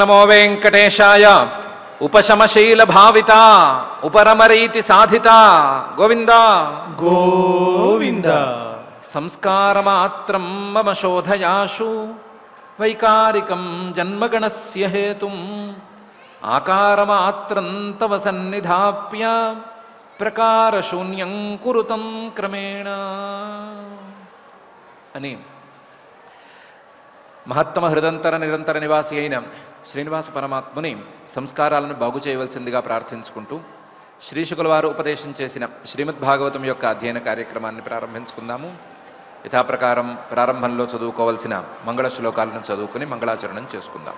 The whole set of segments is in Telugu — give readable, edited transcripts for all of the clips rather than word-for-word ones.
నమో వెంకటేశాయ. ఉపశమశీల భావిత ఉపరమరీతి సాధిత గోవింద గోవింద. సంస్కారమాత్రం మమ శోధయాశు వైకారికం జన్మగణస్య హేతుం ఆకారమాత్రం తవ సన్నిధాప్య ప్రకారశూన్యం కురుతం క్రమేణ అని మహత్తమ హృదంతర నిరంతర నివాసి అయిన శ్రీనివాస పరమాత్మని సంస్కారాలను బాగు చేయవలసిందిగా ప్రార్థించుకుంటూ శ్రీశుకుల వారు ఉపదేశం చేసిన శ్రీమద్భాగవతం యొక్క అధ్యయన కార్యక్రమాన్ని ప్రారంభించుకుందాము. యథాప్రకారం ప్రారంభంలో చదువుకోవలసిన మంగళ శ్లోకాలను చదువుకుని మంగళాచరణం చేసుకుందాం.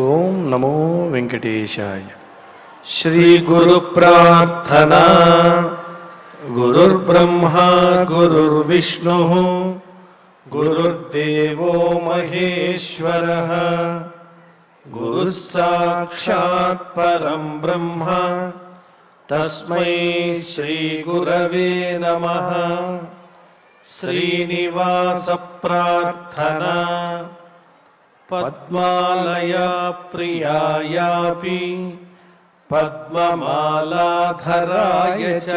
ఓం నమో వెంకటేశాయ. శ్రీ గురు ప్రార్థన. గురుర్బ్రహ్మా గురుర్విష్ణు గురుర్దేవో మహేశ్వరః గురుః సాక్షాత్ పరం బ్రహ్మ తస్మై శ్రీ గురవే నమః. శ్రీనివాస ప్రార్థనా. పద్మాలయా ప్రియాయాపి పద్మమాలాధరాయ చ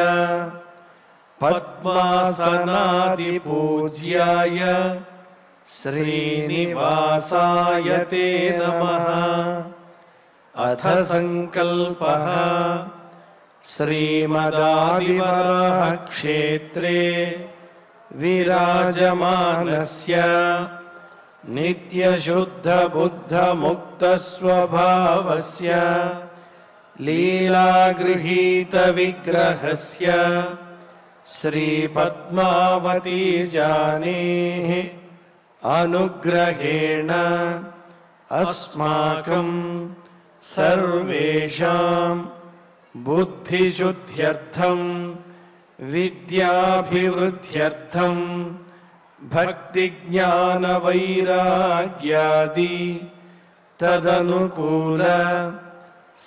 పద్మాసనాది పూజ్యాయ శ్రీనివాసాయ తే నమః. అథ సంకల్పః. శ్రీమదాదివరాహ క్షేత్రే విరాజమానస్య నిత్యశుద్ధ బుద్ధ ముక్త స్వభావస్య లీలాగృహీత విగ్రహస్య శ్రీ పద్మావతీ జానేః అనుగ్రహేణ అస్మాకం సర్వేషాం బుద్ధిశుద్ధ్యర్థం విద్యాభివృద్ధ్యర్థం భక్తి జ్ఞాన వైరాగ్యాది తదనుకూల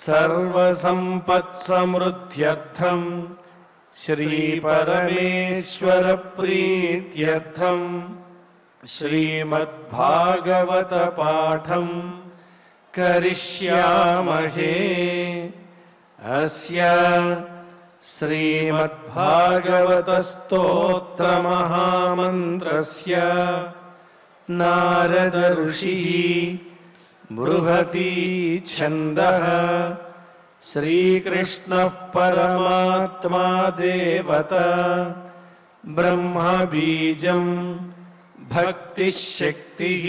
సర్వసంపత్సమృద్ధ్యర్థం శ్రీ పరమేశ్వర ప్రీత్యర్థం శ్రీమద్భాగవత పాఠం కరిష్యామహే. అస్య శ్రీమద్భాగవత స్తోత్ర మహామంత్రస్య నారద ఋషిః బృహతి ఛందః. శ్రీకృష్ణః పరమాత్మా దేవత బ్రహ్మ బీజం భక్తిశక్తిః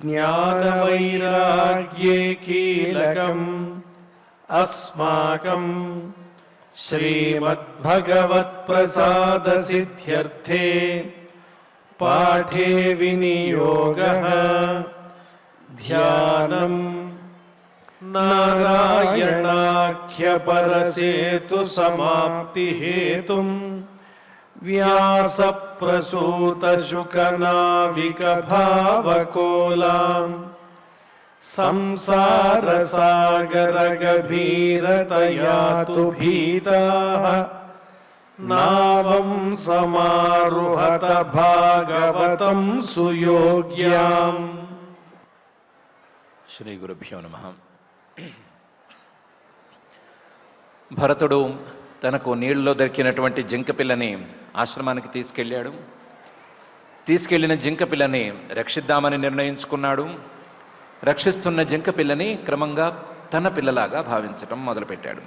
జ్ఞానవైరాగ్యే కీలకం అస్మాకం శ్రీమద్భగవత్ప్రసాదసిద్ధ్యర్థే పాఠే వినియోగః. ధ్యానం నారాయణాఖ్యపరసేతు సమాప్తిహేతుం వ్యాసప్రసూతశుకనావికభావకోలాం సంసారసాగరగభీరతయాతు భీతాః నావం సమారుహత భాగవతం సుయోగ్యాం. శ్రీ గురుభ్యో నమః. భరతుడు తనకు నీళ్ళలో దొరికినటువంటి జింకపిల్లని ఆశ్రమానికి తీసుకెళ్ళాడు. తీసుకెళ్లిన జింకపిల్లని రక్షిద్దామని నిర్ణయించుకున్నాడు. రక్షిస్తున్న జింకపిల్లని క్రమంగా తన పిల్లలాగా భావించటం మొదలుపెట్టాడు.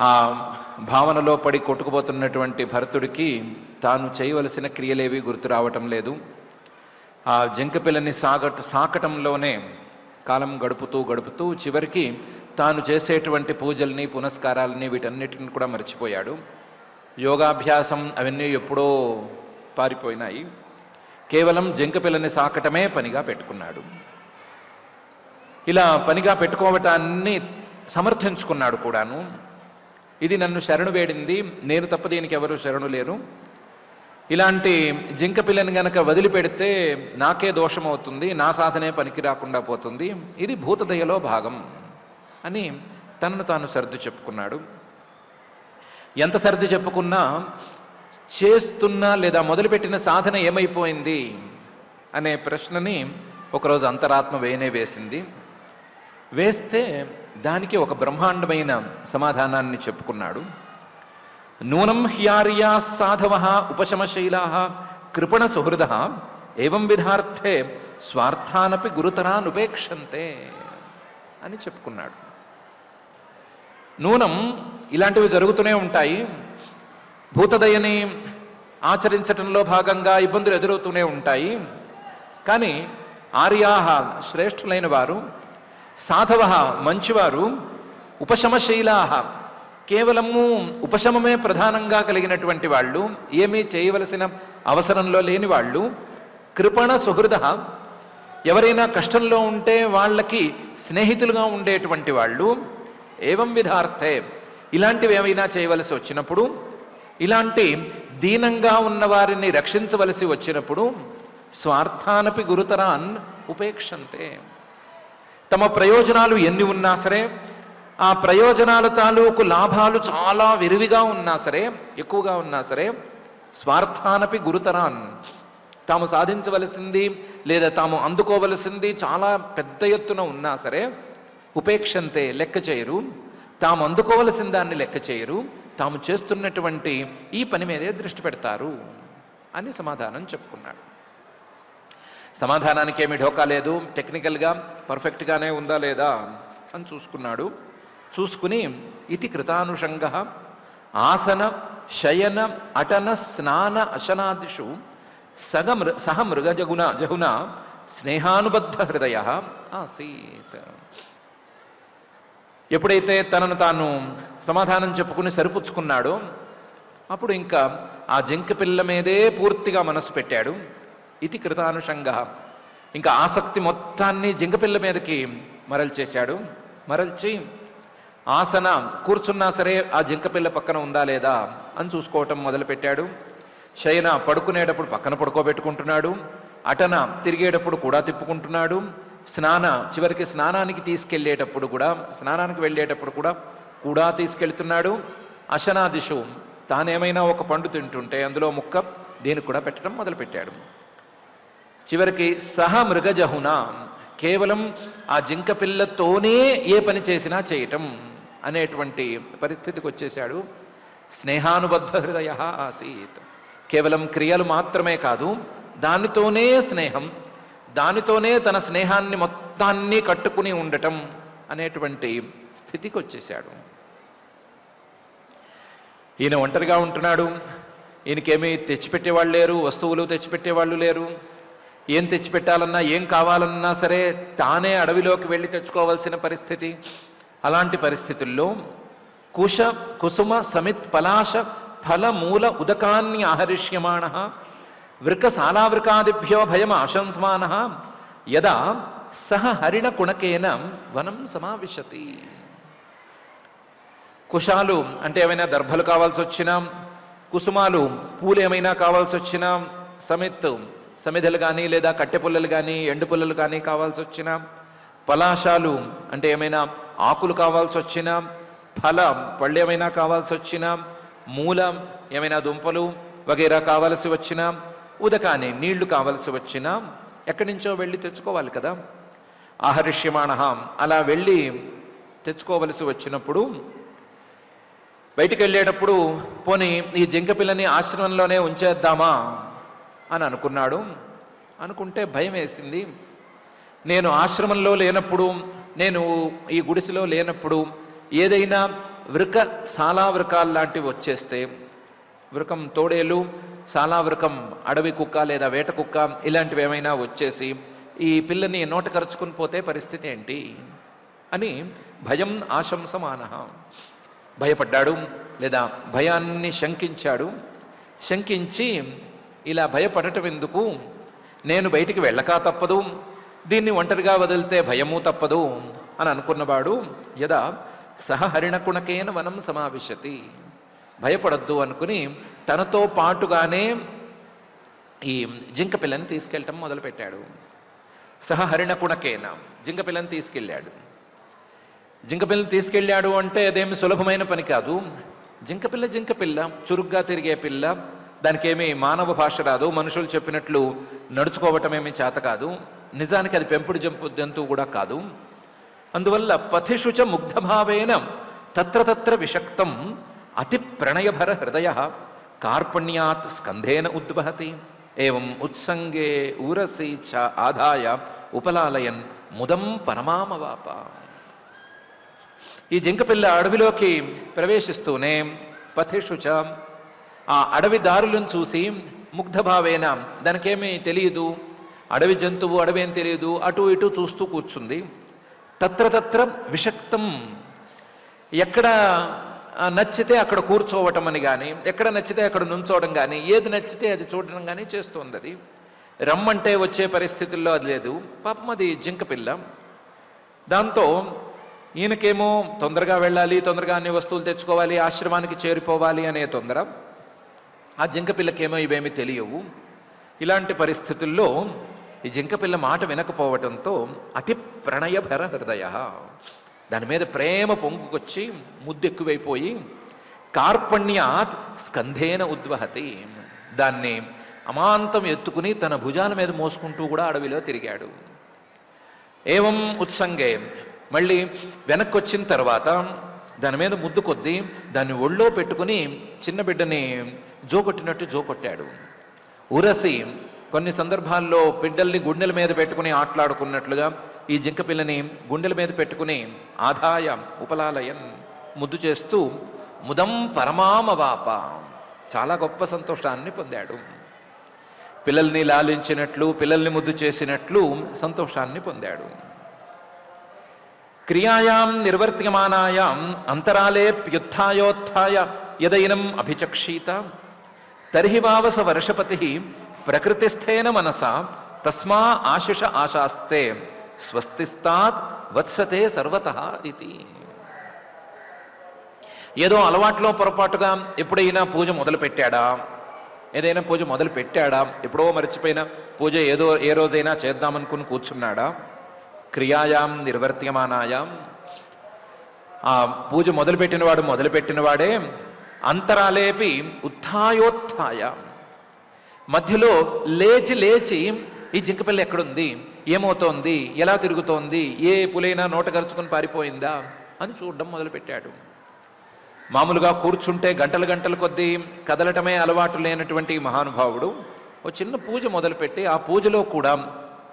ఆ భావనలో పడి కొట్టుకుపోతున్నటువంటి భరతుడికి తాను చేయవలసిన క్రియలేవి గుర్తు రావటం లేదు. ఆ జింకపిల్లని సాకటంలోనే కాలం గడుపుతూ చివరికి తాను చేసేటువంటి పూజల్ని పునస్కారాలని వీటన్నిటిని కూడా మర్చిపోయాడు. యోగాభ్యాసం అవన్నీ ఎప్పుడో పారిపోయినాయి. కేవలం జింకపిల్లని సాకటమే పనిగా పెట్టుకున్నాడు. ఇలా పనిగా పెట్టుకోవటాన్ని సమర్థించుకున్నాడు కూడాను. ఇది నన్ను శరణు వేడింది, నేను తప్ప దీనికి ఎవరు శరణు లేరు. ఇలాంటి జింకపిల్లని గనక వదిలిపెడితే నాకే దోషం అవుతుంది, నా సాధనే పనికి రాకుండా పోతుంది, ఇది భూతదయలో భాగం అని తనను తాను సర్ది చెప్పుకున్నాడు. ఎంత సర్ది చెప్పుకున్నా చేస్తున్న లేదా మొదలుపెట్టిన సాధన ఏమైపోయింది అనే ప్రశ్నని ఒకరోజు అంతరాత్మ వేయనే వేసింది. వేస్తే దానికి ఒక బ్రహ్మాండమైన సమాధానాన్ని చెప్పుకున్నాడు. నూనం హ్యార్యా సాధవ ఉపశమశైలా కృపణ సుహృద ఏవం విధార్థే స్వార్థానపి గురుతరానుపేక్షంతే అని చెప్పుకున్నాడు. నూనం ఇలాంటివి జరుగుతూనే ఉంటాయి. భూతదయని ఆచరించటంలో భాగంగా ఇబ్బందులు ఎదురవుతూనే ఉంటాయి. కానీ ఆర్యాహ శ్రేష్ఠులైన వారు, సాధవ మంచివారు, ఉపశమశీలాహ కేవలము ఉపశమమే ప్రధానంగా కలిగినటువంటి వాళ్ళు, ఏమీ చేయవలసిన అవసరంలో లేని వాళ్ళు, కృపణ సుహృద ఎవరైనా కష్టంలో ఉంటే వాళ్ళకి స్నేహితులుగా ఉండేటువంటి వాళ్ళు, ఏవం విధార్థే ఇలాంటివి ఏమైనా చేయవలసి వచ్చినప్పుడు, ఇలాంటి దీనంగా ఉన్న వారిని రక్షించవలసి వచ్చినప్పుడు స్వార్థానపి గురుతరాన్ ఉపేక్షంతే. తమ ప్రయోజనాలు ఎన్ని ఉన్నా సరే, ఆ ప్రయోజనాల తాలూకు లాభాలు చాలా విరివిగా ఉన్నా సరే, ఎక్కువగా ఉన్నా సరే, స్వార్థానపి గురుతరాన్ తాము సాధించవలసింది లేదా తాము అందుకోవలసింది చాలా పెద్ద ఎత్తున ఉన్నా సరే ఉపేక్షంతే లెక్క చేయరు. తాము అందుకోవలసిన దాన్ని లెక్క చేయరు. తాము చేస్తున్నటువంటి ఈ పని మీదే దృష్టి పెడతారు అని సమాధానం చెప్పుకున్నాడు. సమాధానానికి ఏమి ఢోకా లేదు. టెక్నికల్గా పర్ఫెక్ట్గానే ఉందా లేదా అని చూసుకున్నాడు. చూసుకుని ఇతి కృతానుషంగ ఆసన శయన అటన స్నాన అశనాదిషు సహ జహున స్నేహానుబద్ధ హృదయ ఆసీత్. ఎప్పుడైతే తనను తాను సమాధానం చెప్పుకుని సరిపుచ్చుకున్నాడో అప్పుడు ఇంకా ఆ జింక పిల్ల మీదే పూర్తిగా మనసు పెట్టాడు. ఇది కృతానుషంగ ఇంకా ఆసక్తి మొత్తాన్ని జింకపిల్ల మీదకి మరల్చేశాడు. మరల్చి ఆసన కూర్చున్నా సరే ఆ జింకపిల్ల పక్కన ఉందా లేదా అని చూసుకోవటం మొదలుపెట్టాడు. శయన పడుకునేటప్పుడు పక్కన పడుకోబెట్టుకుంటున్నాడు. అటన తిరిగేటప్పుడు కూడా తిప్పుకుంటున్నాడు. చివరికి స్నానానికి తీసుకెళ్ళేటప్పుడు కూడా, స్నానానికి వెళ్ళేటప్పుడు కూడా తీసుకెళ్తున్నాడు. అశనాదిషు తానేమైనా ఒక పండు తింటుంటే అందులో ముక్క దీనికి కూడా పెట్టడం మొదలుపెట్టాడు. చివరికి సహ మృగజహున కేవలం ఆ జింక పిల్లతోనే ఏ పని చేసినా చేయటం అనేటువంటి పరిస్థితికి వచ్చేశాడు. స్నేహానుబద్ధ హృదయ ఆసీత్. కేవలం క్రియలు మాత్రమే కాదు, దానితోనే స్నేహం, దానితోనే తన స్నేహాన్ని మొత్తాన్ని కట్టుకుని ఉండటం అనేటువంటి స్థితికి వచ్చేశాడు. ఈయన ఒంటరిగా ఉంటున్నాడు. ఈయనకేమీ తెచ్చిపెట్టేవాళ్ళు లేరు, వస్తువులు తెచ్చిపెట్టేవాళ్ళు లేరు. ఏం తెచ్చిపెట్టాలన్నా ఏం కావాలన్నా సరే తానే అడవిలోకి వెళ్ళి తెచ్చుకోవాల్సిన పరిస్థితి. అలాంటి పరిస్థితుల్లో కుసుమ సమిత్ పలాశ ఫల మూల ఉదకాన్ని ఆహరిష్యమాణ వృక సాలావృకాదిభ్యో భయం ఆశంసమాన యదా సహ హరిణ కుణకేన వనం సమావిశతి. కుశాలు అంటే ఏమైనా దర్భలు కావాల్సి వచ్చినా, కుసుమాలు పూలు ఏమైనా కావాల్సి వచ్చినా, సమిధలు కానీ లేదా కట్టె పుల్లలు కానీ ఎండు పుల్లలు కానీ కావాల్సి వచ్చినా, పలాశాలు అంటే ఏమైనా ఆకులు కావాల్సి వచ్చినా, పళ్ళు ఏమైనా కావాల్సి వచ్చినా, మూలం ఏమైనా దుంపలు వగైరా కావలసి వచ్చినా, ఉదకాని నీళ్లు కావలసి వచ్చినా ఎక్కడి నుంచో వెళ్ళి తెచ్చుకోవాలి కదా. ఆహరిష్యమాణ అలా వెళ్ళి తెచ్చుకోవలసి వచ్చినప్పుడు బయటికి వెళ్ళేటప్పుడు పోనీ ఈ జింక పిల్లని ఆశ్రమంలోనే ఉంచేద్దామా అని అనుకున్నాడు. అనుకుంటే భయం వేసింది. నేను ఆశ్రమంలో లేనప్పుడు, నేను ఈ గుడిసెలో లేనప్పుడు ఏదైనా సాలావృకాలు లాంటివి వచ్చేస్తే, వృకం తోడేలు, సాలావృకం అడవి కుక్క లేదా వేట కుక్క ఇలాంటివి ఏమైనా వచ్చేసి ఈ పిల్లని నోట కరుచుకుని పోతే పరిస్థితి ఏంటి అని భయం ఆశంసమాన. భయపడ్డాడు లేదా భయాన్ని శంకించాడు. శంకించి ఇలా భయపడటం ఎందుకు, నేను బయటికి వెళ్ళకా తప్పదు, దీన్ని ఒంటరిగా వదిలితే భయము తప్పదు అని అనుకున్నవాడు యదా సహ హరిణకుణకేన వనం సమావిశతి. భయపడద్దు అనుకుని తనతో పాటుగానే ఈ జింక పిల్లని తీసుకెళ్ళటం మొదలుపెట్టాడు. సహ హరిణకుణకేన జింక పిల్లని తీసుకెళ్ళాడు. జింక పిల్లని తీసుకెళ్ళాడు అంటే అదేమి సులభమైన పని కాదు. జింక పిల్ల చురుగ్గా తిరిగే పిల్ల, దానికేమీ మానవ భాష రాదు, మనుషులు చెప్పినట్లు నడుచుకోవటమేమీ చేత కాదు, నిజానికి అది పెంపుడు జంతువు కూడా కాదు. అందువల్ల పథిషు చ ముగ్ధభావేన తత్ర తత్ర విషక్తం అతి ప్రణయభర హృదయ కార్పణ్యాత్ స్కంధేన ఉద్వహతి ఏవం ఉత్సంగే ఊరసి చ ఆదాయ ఉపలాలయన్ ముదం పరమామవాప. ఈ జింకపిల్ల అడవిలోకి ప్రవేశిస్తూనే పథిషు చ, ఆ అడవి దారులను చూసి ముగ్ధభావేన, దానికేమీ తెలియదు, అడవి జంతువు, అడవి ఏం తెలియదు, అటు ఇటు చూస్తూ కూర్చుంది. తత్ర తత్ర విషక్తం, ఎక్కడ నచ్చితే అక్కడ కూర్చోవటం అని కానీ, ఎక్కడ నచ్చితే అక్కడ నుంచోవడం కానీ, ఏది నచ్చితే అది చూడడం కానీ చేస్తుంది. అది రమ్మంటే వచ్చే పరిస్థితుల్లో అది లేదు. పాపం అది జింకపిల్ల. దాంతో ఈయనకేమో తొందరగా వెళ్ళాలి, తొందరగా అన్ని వస్తువులు తెచ్చుకోవాలి, ఆశ్రమానికి చేరిపోవాలి అనే తొందర. ఆ జింకపిల్లకేమో ఇవేమీ తెలియవు. ఇలాంటి పరిస్థితుల్లో ఈ జింకపిల్ల మాట వినకపోవటంతో అతి ప్రణయభర హృదయ, దాని మీద ప్రేమ పొంగుకొచ్చి ముద్దెక్కువైపోయి కార్పణ్యాత్ స్కంధేన ఉద్వహతి, దాన్ని అమాంతం ఎత్తుకుని తన భుజాల మీద మోసుకుంటూ కూడా అడవిలో తిరిగాడు. ఏవం ఉత్సంగే, మళ్ళీ వెనక్కి వచ్చిన తర్వాత దాని మీద ముద్దు కొద్దీ దాన్ని ఒళ్ళో పెట్టుకుని చిన్న బిడ్డని జోకొట్టినట్టు జోకొట్టాడు. ఉరసి, కొన్ని సందర్భాల్లో బిడ్డల్ని గుండెల మీద పెట్టుకుని ఆటలాడుకున్నట్లుగా ఈ జింకపిల్లని గుండెల మీద పెట్టుకుని ఆదాయ ఉపలాలయన్ ముద్దు చేస్తూ ముదం పరమామవాప, చాలా గొప్ప సంతోషాన్ని పొందాడు. పిల్లల్ని లాలించినట్లు, పిల్లల్ని ముద్దు చేసినట్లు సంతోషాన్ని పొందాడు. క్రియాయాం నిర్వర్త్యమానాయాం అంతరాలేప్యుత్థాయోత్థాయ యదైనం అభిచక్షీత తర్హి వావస వర్షపతి ప్రకృతిస్థేన మనసా తస్మా ఆశిష ఆశాస్తే స్వస్తిస్తాత్ వత్సతే సర్వతః ఇది. ఏదో అలవాట్లో పొరపాటుగా ఎప్పుడైనా పూజ మొదలు పెట్టాడా, ఏదైనా పూజ మొదలు పెట్టాడా, ఎప్పుడో మర్చిపోయిన పూజ ఏదో ఏ రోజైనా చేద్దామనుకుని కూర్చున్నాడా, క్రియాయాం నిర్వర్త్యమానాయాం, ఆ పూజ మొదలుపెట్టినవాడే అంతరాలేపి ఉత్థాయోత్థాయ, మధ్యలో లేచి లేచి ఈ జింకపిల్ల ఎక్కడుంది, ఏమవుతోంది, ఎలా తిరుగుతోంది, ఏ పులైనా నోట గరుచుకుని పారిపోయిందా అని చూడడం మొదలుపెట్టాడు. మామూలుగా కూర్చుంటే గంటలు గంటల కొద్దీ కదలటమే అలవాటు లేనటువంటి మహానుభావుడు ఓ చిన్న పూజ మొదలుపెట్టి ఆ పూజలో కూడా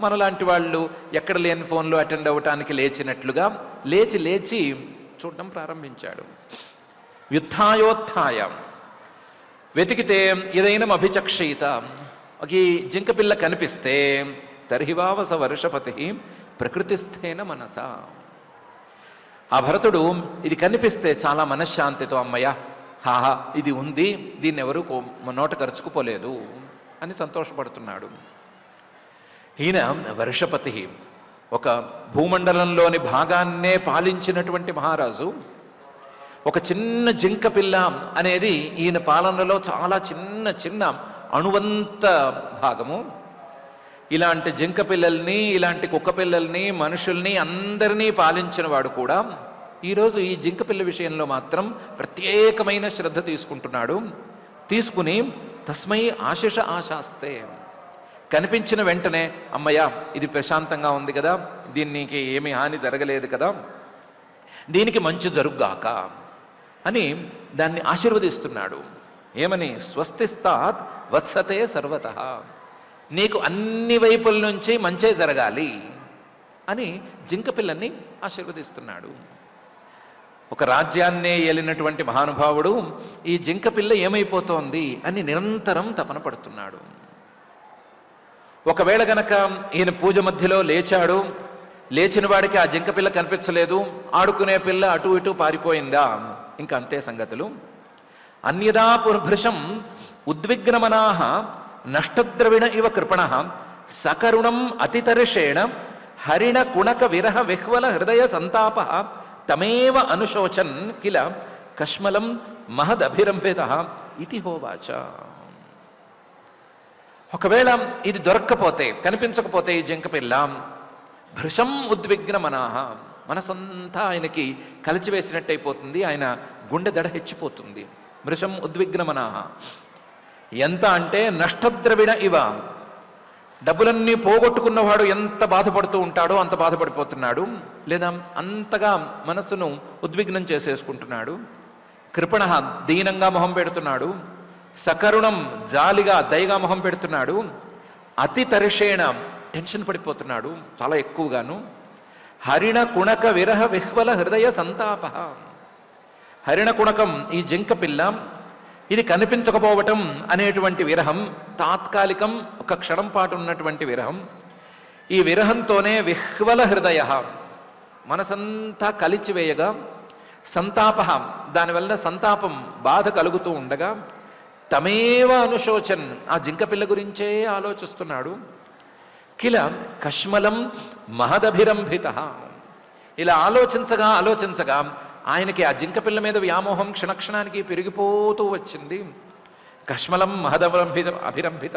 మనలాంటి వాళ్ళు ఎక్కడ లేని ఫోన్లో అటెండ్ అవ్వటానికి లేచినట్లుగా లేచి లేచి చూడడం ప్రారంభించాడు. యుద్ధాయోత్థాయ, వెతికితే ఏదైనా అభిచక్షయిత, ఈ జింకపిల్ల కనిపిస్తే తర్హివావస వర్షపతి ప్రకృతిస్థేన మనస, ఆ భరతుడు ఇది కనిపిస్తే చాలా మనశ్శాంతితో అమ్మయ్య, హాహా ఇది ఉంది, దీన్ని ఎవరు నోట ఖర్చుకుపోలేదు అని సంతోషపడుతున్నాడు. ఈయన వర్షపతి, ఒక భూమండలంలోని భాగాన్నే పాలించినటువంటి మహారాజు. ఒక చిన్న జింకపిల్ల అనేది ఈయన పాలనలో చాలా చిన్న చిన్న అణువంత భాగము. ఇలాంటి జింక పిల్లల్ని, ఇలాంటి కుక్క పిల్లల్ని, మనుషుల్ని అందరినీ పాలించిన వాడు కూడా ఈరోజు ఈ జింక పిల్ల విషయంలో మాత్రం ప్రత్యేకమైన శ్రద్ధ తీసుకుంటున్నాడు. తీసుకుని తస్మై ఆశిష ఆశాస్తే, కనిపించిన వెంటనే అమ్మయ్య ఇది ప్రశాంతంగా ఉంది కదా, దీనికి ఏమీ హాని జరగలేదు కదా, దీనికి మంచి జరుగుగాక అని దాన్ని ఆశీర్వదిస్తున్నాడు. ఏమని? స్వస్తిస్తాత్ వత్సతే సర్వతః, నీకు అన్ని వైపుల నుంచి మంచే జరగాలి అని జింకపిల్లని ఆశీర్వదిస్తున్నాడు. ఒక రాజ్యాన్నే ఏలినటువంటి మహానుభావుడు ఈ జింకపిల్ల ఏమైపోతోంది అని నిరంతరం తపన పడుతున్నాడు. ఒకవేళ గనక ఈయన పూజ మధ్యలో లేచాడు, లేచిన వాడికి ఆ జింకపిల్ల కనిపించలేదు, ఆడుకునే పిల్ల అటు ఇటు పారిపోయిందా, ఇంకా అంతే సంగతులు. అన్యదా పుర్భృశం ఉద్విగ్నమనాః నష్టద్రవిణ ఇవ కృపణ సకరుణం అతితర్షేణ హరిణ కుణక విరహ విహ్వల హృదయ సంతాప తమేవ అనుశోచన్ కిల కష్మలం మహదభిరంభిత ఇతి హోవాచ. ఒకవేళ ఇది దొరక్కపోతే, కనిపించకపోతే ఈ జింకపిల్ల, భృశం ఉద్విగ్నమనాః, మనసంతా ఆయనకి కలిచివేసినట్టయిపోతుంది, ఆయన గుండె దడ హెచ్చిపోతుంది. భృశం ఉద్విగ్నమనాః, ఎంత అంటే నష్టద్రవిణ ఇవ, డబ్బులన్నీ పోగొట్టుకున్నవాడు ఎంత బాధపడుతూ ఉంటాడో అంత బాధపడిపోతున్నాడు, లేదా అంతగా మనస్సును ఉద్విగ్నం చేసేసుకుంటున్నాడు. కృపణ, దీనంగా మొహం పెడుతున్నాడు. సకరుణం, జాలిగా దయగా మొహం పెడుతున్నాడు. అతి తరిషేణ, టెన్షన్ పడిపోతున్నాడు చాలా ఎక్కువగాను. హరిణ కుణక విరహ విహ్వల హృదయ సంతాప, హరిణ కుణకం ఈ జింక పిల్ల, ఇది కనిపించకపోవటం అనేటువంటి విరహం, తాత్కాలికం ఒక క్షణం పాటు ఉన్నటువంటి విరహం. ఈ విరహంతోనే విహ్వల హృదయ, మనసంతా కలిచివేయగా, సంతాప, దానివల్ల సంతాపం బాధ కలుగుతూ ఉండగా, తమేవ అనుశోచన్, ఆ జింక పిల్ల గురించే ఆలోచిస్తున్నాడు. కిల కష్మలం మహదభిరంభిత, ఇలా ఆలోచించగా ఆలోచించగా ఆయనకి ఆ జింక పిల్ల మీద వ్యామోహం క్షణక్షణానికి పెరిగిపోతూ వచ్చింది. కష్మలం అభిరంభిత,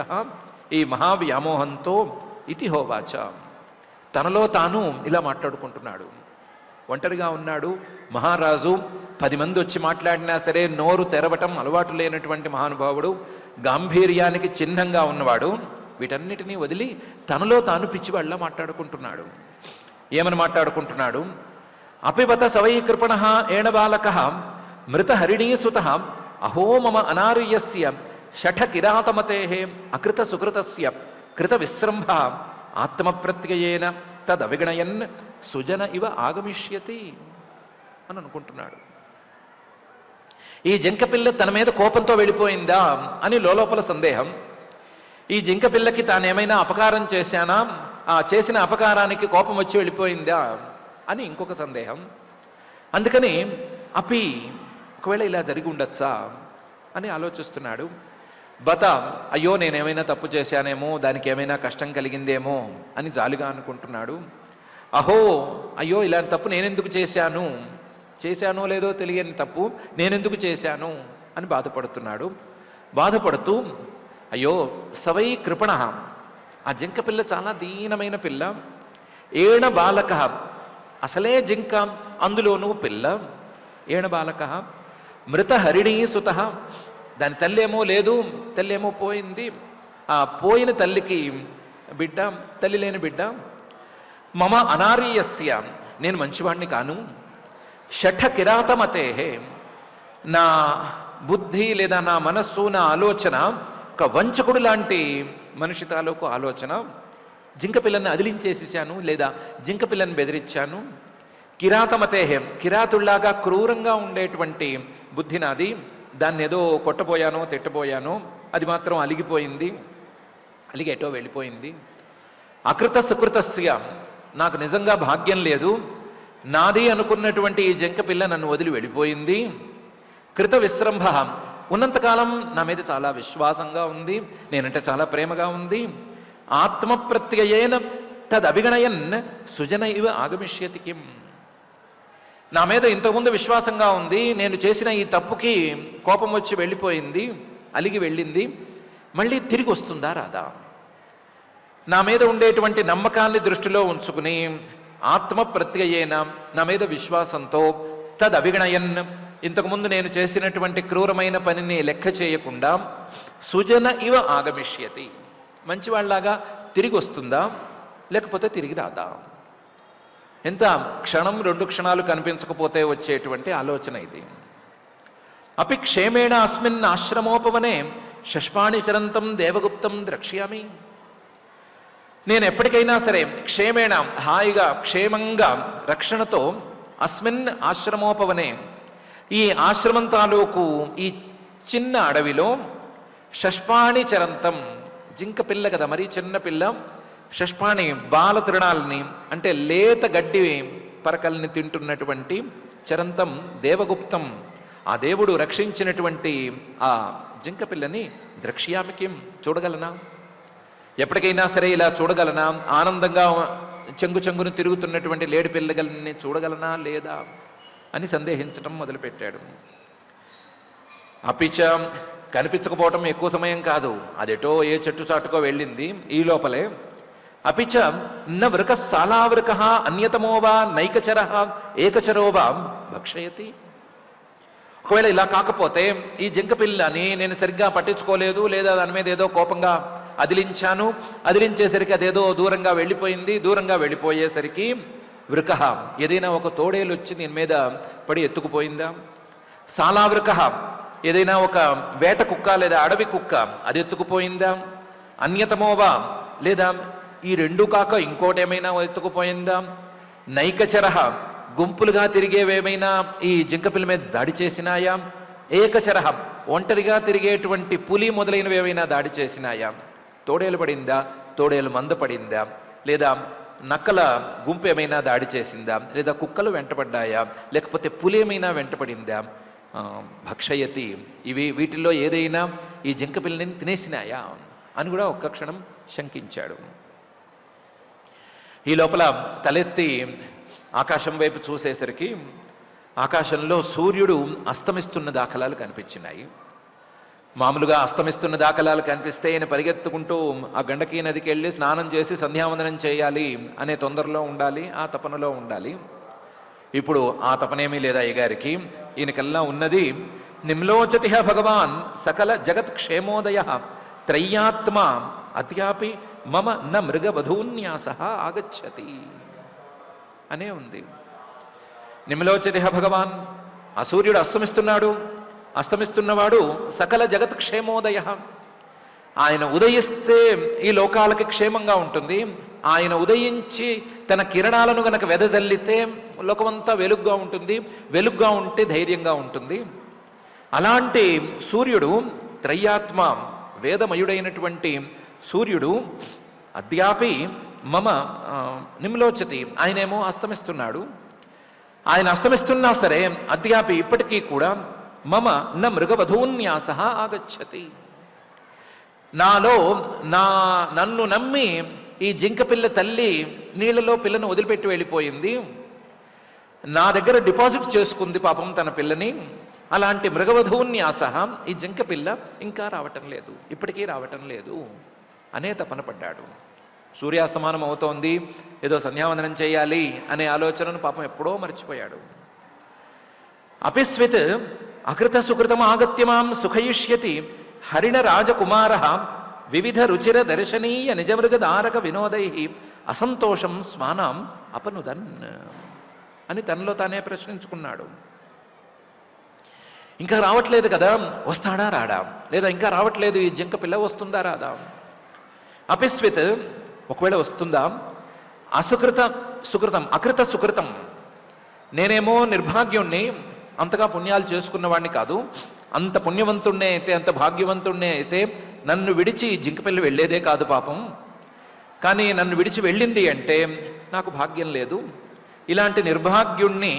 ఈ మహావ్యామోహంతో ఇతి హోవాచ, తనలో తాను ఇలా మాట్లాడుకుంటున్నాడు. ఒంటరిగా ఉన్నాడు మహారాజు, 10 మంది వచ్చి మాట్లాడినా సరే నోరు తెరవటం అలవాటు లేనటువంటి మహానుభావుడు, గాంభీర్యానికి చిహ్నంగా ఉన్నవాడు. వీటన్నిటినీ వదిలి తనలో తాను పిచ్చివాళ్ళ మాట్లాడుకుంటున్నాడు. ఏమని మాట్లాడుకుంటున్నాడు? అపిబత సవై కృపణ ఏణబాలక మృత హరిణీసుత అహో మమ అనార్యస్య షఠ కిరాతమతే అకృత సుకృతస్య కృత విశ్రంభ ఆత్మప్రత్యయేన తదవిగణయన్ సుజన ఇవ ఆగమిష్యతి అని అనుకుంటున్నాడు. ఈ జింక పిల్ల తన మీద కోపంతో వెళ్ళిపోయిందా అని లోపల సందేహం. ఈ జింక పిల్లకి తానేమైనా అపకారం చేశానా, ఆ చేసిన అపకారానికి కోపం వచ్చి వెళ్ళిపోయిందా అని ఇంకొక సందేహం. అందుకని అపి, ఒకవేళ ఇలా జరిగి ఉండొచ్చా అని ఆలోచిస్తున్నాడు. బత, అయ్యో నేనేమైనా తప్పు చేశానేమో, దానికి ఏమైనా కష్టం కలిగిందేమో అని జాలిగా అనుకుంటున్నాడు. అహో, అయ్యో ఇలాంటి తప్పు నేనెందుకు చేశాను, చేశానో లేదో తెలియని తప్పు నేనెందుకు చేశాను అని బాధపడుతున్నాడు. బాధపడుతూ అయ్యో సవై కృపణ, ఆ జింక పిల్ల చాలా దీనమైన పిల్ల. ఏణ బాలక, అసలే జింక, అందులోనూ పిల్ల. ఏణ బాలక మృత హరిణీ సుత, దాని తల్లేమో లేదు, తల్లేమో పోయింది. ఆ పోయిన తల్లికి బిడ్డ, తల్లి లేని బిడ్డ. మమ అనార్యస్య, నేను మంచివాణ్ణి కాను. షఠ కిరాతమతే, నా బుద్ధి లేదా నా మనస్సు, నా ఆలోచన ఒక వంచకుడు లాంటి మనిషి తాలూకు ఆలోచన. జింక పిల్లని అదిలించేసేసాను, లేదా జింక పిల్లని బెదిరించాను. కిరాతమతేహం, కిరాతుల్లాగా క్రూరంగా ఉండేటువంటి బుద్ధి నాది. దాన్ని ఏదో కొట్టబోయానో తిట్టబోయానో, అది మాత్రం అలిగిపోయింది, అలిగి ఎటో వెళ్ళిపోయింది. అకృత సుకృతస్య, నాకు నిజంగా భాగ్యం లేదు. నాది అనుకున్నటువంటి ఈ జింక పిల్ల నన్ను వదిలి వెళ్ళిపోయింది. కృత విశ్రంభ, ఉన్నంతకాలం నా మీద చాలా విశ్వాసంగా ఉంది, నేనంటే చాలా ప్రేమగా ఉంది. ఆత్మప్రత్యయేన తదభిగణయన్ సుజన ఇవ ఆగమిష్యతి కిం, నా మీద ఇంతకుముందు విశ్వాసంగా ఉంది, నేను చేసిన ఈ తప్పుకి కోపం వచ్చి వెళ్ళిపోయింది, అలిగి వెళ్ళింది, మళ్ళీ తిరిగి వస్తుందా రాదా? నా మీద ఉండేటువంటి నమ్మకాన్ని దృష్టిలో ఉంచుకుని ఆత్మప్రత్యయేన, నా మీద విశ్వాసంతో, తదభిగణయన్, ఇంతకుముందు నేను చేసినటువంటి క్రూరమైన పనిని లెక్క చేయకుండా, సుజన ఇవ ఆగమిష్యతి, మంచివాళ్లాగా తిరిగి వస్తుందా లేకపోతే తిరిగి రాదా? ఎంత క్షణం 2 క్షణాలు కనిపించకపోతే వచ్చేటువంటి ఆలోచన ఇది. అపి క్షేమేణ అస్మిన్ ఆశ్రమోపవనే శష్పాణి చరంతం దేవగుప్తం ద్రక్ష్యామి, నేను ఎప్పటికైనా సరే క్షేమేణ, హాయిగా క్షేమంగా రక్షణతో, అస్మిన్ ఆశ్రమోపవనే, ఈ ఆశ్రమం తాలూకు ఈ చిన్న అడవిలో, షష్పాణి చరంతం, జింక పిల్ల కదా, మరీ చిన్న పిల్ల, షష్పాణి బాల తృణాలని అంటే లేత గడ్డి పరకల్ని తింటున్నటువంటి చరంతం దేవగుప్తం, ఆ దేవుడు రక్షించినటువంటి ఆ జింక పిల్లని ద్రక్ష్యామికి, చూడగలనా? ఎప్పటికైనా సరే ఇలా చూడగలనా? ఆనందంగా చెంగు చెంగును తిరుగుతున్నటువంటి లేడి పిల్లగల్ని చూడగలనా లేదా అని సందేహించడం మొదలుపెట్టాడు. అపిచ, కనిపించకపోవటం ఎక్కువ సమయం కాదు, అదెటో ఏ చెట్టు చాటుకో వెళ్ళింది. ఈ లోపలే అపిచ న వృక సాలావృక అన్యతమో వా నైకచర ఏకచరో వా భక్షయతి, ఒకవేళ ఇలా కాకపోతే ఈ జింక పిల్లని నేను సరిగ్గా పట్టించుకోలేదు, లేదా దాని మీద ఏదో కోపంగా అదిలించేసరికి అదేదో దూరంగా వెళ్ళిపోయింది. దూరంగా వెళ్ళిపోయేసరికి వృకః, ఏదైనా ఒక తోడేలు వచ్చి దీని మీద పడి ఎత్తుకుపోయిందా? సాలావృకః, ఏదైనా ఒక వేట కుక్క లేదా అడవి కుక్క అది ఎత్తుకుపోయిందా? అన్యతమోవా, లేదా ఈ రెండు కాక ఇంకోటేమైనా ఎత్తుకుపోయిందా? నైకచరః, గుంపులుగా తిరిగేవేమైనా ఈ జింకపిల్ల మీద దాడి చేసినాయా? ఏకచరః, ఒంటరిగా తిరిగేటువంటి పులి మొదలైనవి ఏమైనా దాడి చేసినాయా? తోడేలు పడిందా? తోడేలు మంద పడిందా? లేదా నక్కల గుంపు ఏమైనా దాడి చేసిందా? లేదా కుక్కలు వెంటపడ్డాయా? లేకపోతే పులి ఏమైనా వెంటపడిందా? భక్షయతి, వీటిల్లో ఏదైనా ఈ జింకపిల్లని తినేసినాయా అని కూడా ఒక్క క్షణం శంకించాడు. ఈ లోపల తలెత్తి ఆకాశం వైపు చూసేసరికి ఆకాశంలో సూర్యుడు అస్తమిస్తున్న దాఖలాలు కనిపించినాయి. మామూలుగా అస్తమిస్తున్న దాఖలాలు కనిపిస్తే ఆయన పరిగెత్తుకుంటూ ఆ గండకీ నదికి వెళ్ళి స్నానం చేసి సంధ్యావందనం చేయాలి అనే తొందరలో ఉండాలి, ఆ తపనలో ఉండాలి. ఇప్పుడు ఆ తపనేమీ లేదా అయ్యగారికి. ఈయనకల్లా ఉన్నది నిమ్లోచతిహ భగవాన్ సకల జగత్ క్షేమోదయ త్రయ్యాత్మ అత్యాపి మమ న మృగవధూన్యాస ఆగచ్చతి అనే ఉంది. నిమ్లోచతిహ భగవాన్, ఆ సూర్యుడు అస్తమిస్తున్నవాడు సకల జగత్ క్షేమోదయ, ఆయన ఉదయిస్తే ఈ లోకాలకి క్షేమంగా ఉంటుంది. ఆయన ఉదయించి తన కిరణాలను గనక వెదజల్లితే లోకమంతా వెలుగ్గా ఉంటుంది, వెలుగ్గా ఉంటే ధైర్యంగా ఉంటుంది. అలాంటి సూర్యుడు త్రయ్యాత్మ, వేదమయుడైనటువంటి సూర్యుడు అద్యాపి మమ నిమ్లోచతి, ఆయనేమో అస్తమిస్తున్నాడు. ఆయన అస్తమిస్తున్నా సరే అద్యాపి ఇప్పటికీ కూడా మమ న మృగవధూన్యాస ఆగచ్చతి, నాలో నన్ను నమ్మి ఈ జింకపిల్ల తల్లి నీళ్ళలో పిల్లను వదిలిపెట్టి వెళ్ళిపోయింది. నా దగ్గర డిపాజిట్ చేసుకుంది పాపం తన పిల్లని. అలాంటి మృగవధూన్యాస, ఈ జింకపిల్ల ఇంకా రావటం లేదు, ఇప్పటికీ రావటం లేదు అనే తపన పడ్డాడు. సూర్యాస్తమానం అవుతోంది, ఏదో సంధ్యావందనం చేయాలి అనే ఆలోచనను పాపం ఎప్పుడో మర్చిపోయాడు. అపిస్విత్ అకృత సుకృతం ఆగత్యమాం సుఖయిష్యతి హరిణ రాజకుమార వివిధ రుచిర దర్శనీయ నిజమృగదారక వినోదై అసంతోషం స్వానాం అపనుదన్ అని తనలో తానే ప్రశ్నించుకున్నాడు. ఇంకా రావట్లేదు కదా, వస్తాడా రాడా? లేదా ఇంకా రావట్లేదు, ఈ జింక పిల్ల వస్తుందా రాదా? అపిస్విత్, ఒకవేళ వస్తుందా? అకృత సుకృతం, నేనేమో నిర్భాగ్యుణ్ణి, అంతగా పుణ్యాలు చేసుకున్నవాడిని కాదు. అంత పుణ్యవంతుణ్ణే అయితే, అంత భాగ్యవంతుణ్ణే అయితే నన్ను విడిచి జింకపిల్ల వెళ్ళేదే కాదు పాపం. కానీ నన్ను విడిచి వెళ్ళింది అంటే నాకు భాగ్యం లేదు. ఇలాంటి నిర్భాగ్యుణ్ణి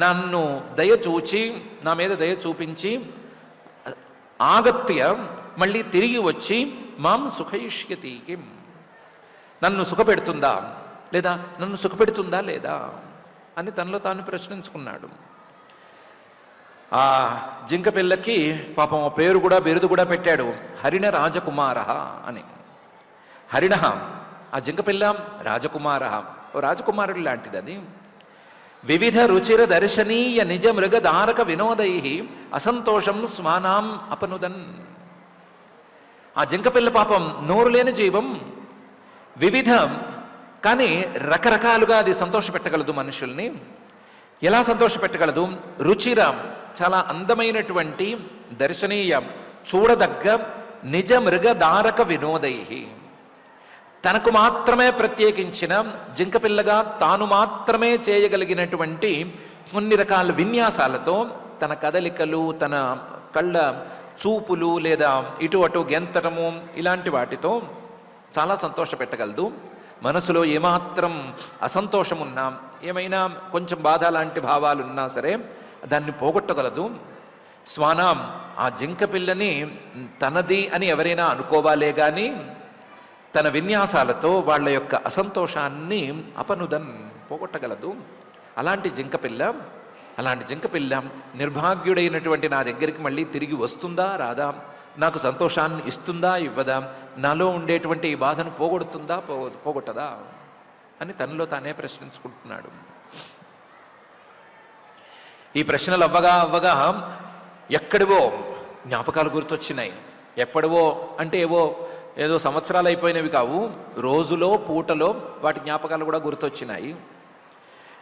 నన్ను దయచూచి, నా మీద దయ చూపించి ఆగత్య మళ్ళీ తిరిగి వచ్చి మాం సుఖయిష్యతి, నన్ను సుఖపెడుతుందా లేదా అని తనలో తాను ప్రశ్నించుకున్నాడు. ఆ జింక పిల్లకి పాపం పేరు కూడా, బిరుదు కూడా పెట్టాడు, హరిణ రాజకుమార అని. హరిణ, ఆ జింక పిల్ల రాజకుమార, ఓ రాజకుమారుడు లాంటిది అది. వివిధ రుచిర దర్శనీయ నిజ మృగదారక వినోదై అసంతోషం స్వానాం అపనుదన్. ఆ జింకపిల్ల పాపం నోరు లేని జీవం, వివిధ కానీ రకరకాలుగా అది సంతోషపెట్టగలదు మనుషుల్ని. ఎలా సంతోషపెట్టగలదు? రుచిర, చాలా అందమైనటువంటి, దర్శనీయ, చూడదగ్గ, నిజ మృగదారక వినోదై, తనకు మాత్రమే ప్రత్యేకించిన జింకపిల్లగా తాను మాత్రమే చేయగలిగినటువంటి కొన్ని రకాల విన్యాసాలతో, తన కదలికలు, తన కళ్ళ చూపులు, లేదా ఇటు అటు గెంతటము, ఇలాంటి వాటితో చాలా సంతోషపెట్టగలదు. మనసులో ఏమాత్రం అసంతోషం ఉన్నా, ఏమైనా కొంచెం బాధ లాంటి భావాలు ఉన్నా సరే దాన్ని పోగొట్టగలదు. స్వానాం, ఆ జింక పిల్లని తనది అని ఎవరైనా అనుకోవాలే కానీ తన విన్యాసాలతో వాళ్ళ యొక్క అసంతోషాన్ని అపనుదన్, పోగొట్టగలదు. అలాంటి జింకపిల్ల నిర్భాగ్యుడైనటువంటి నా దగ్గరికి మళ్ళీ తిరిగి వస్తుందా రాదా? నాకు సంతోషాన్ని ఇస్తుందా ఇవ్వదా? నాలో ఉండేటువంటి ఈ బాధను పోగొడుతుందా పోగొట్టదా అని తనలో తానే ప్రశ్నించుకుంటున్నాడు. ఈ ప్రశ్నలు అవ్వగా అవ్వగా ఎక్కడివో జ్ఞాపకాలు గుర్తొచ్చినాయి. ఎప్పటివో అంటే ఏదో సంవత్సరాలు అయిపోయినవి కావు, రోజులో పూటలో వాటి జ్ఞాపకాలు కూడా గుర్తొచ్చినాయి.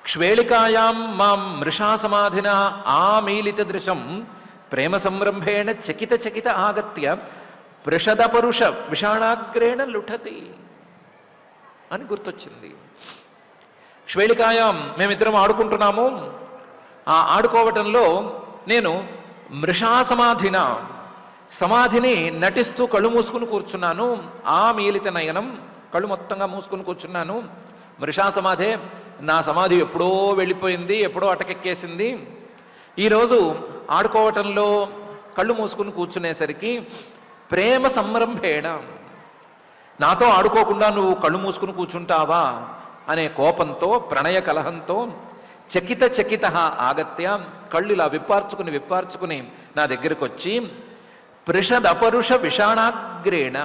క్షవేళికాయాం మాం మృషా సమాధిన ఆమీలిత దృశం ప్రేమ సంరంభేణ చకిత చకిత ఆగత్య పృషదపరుష విషాణాగ్రేణ లుఠతి అని గుర్తొచ్చింది. క్షవేళికాయాం మేమిద్దరం ఆడుకుంటున్నాము. ఆ ఆడుకోవటంలో నేను మృషా సమాధిన సమాధిని నటిస్తూ కళ్ళు మూసుకుని కూర్చున్నాను. ఆ మీలిత నయనం, కళ్ళు మొత్తంగా మూసుకుని కూర్చున్నాను. మృషా సమాధే, నా సమాధి ఎప్పుడో వెళ్ళిపోయింది, ఎప్పుడో అటకెక్కేసింది. ఈరోజు ఆడుకోవటంలో కళ్ళు మూసుకుని కూర్చునేసరికి ప్రేమ సంరంభేణ, నాతో ఆడుకోకుండా నువ్వు కళ్ళు మూసుకుని కూర్చుంటావా అనే కోపంతో, ప్రణయ కలహంతో చకిత చకిత ఆగత్య, కళ్ళు ఇలా విప్పార్చుకుని నా దగ్గరకు వచ్చి పృషదపరుష విషాణాగ్రేణ,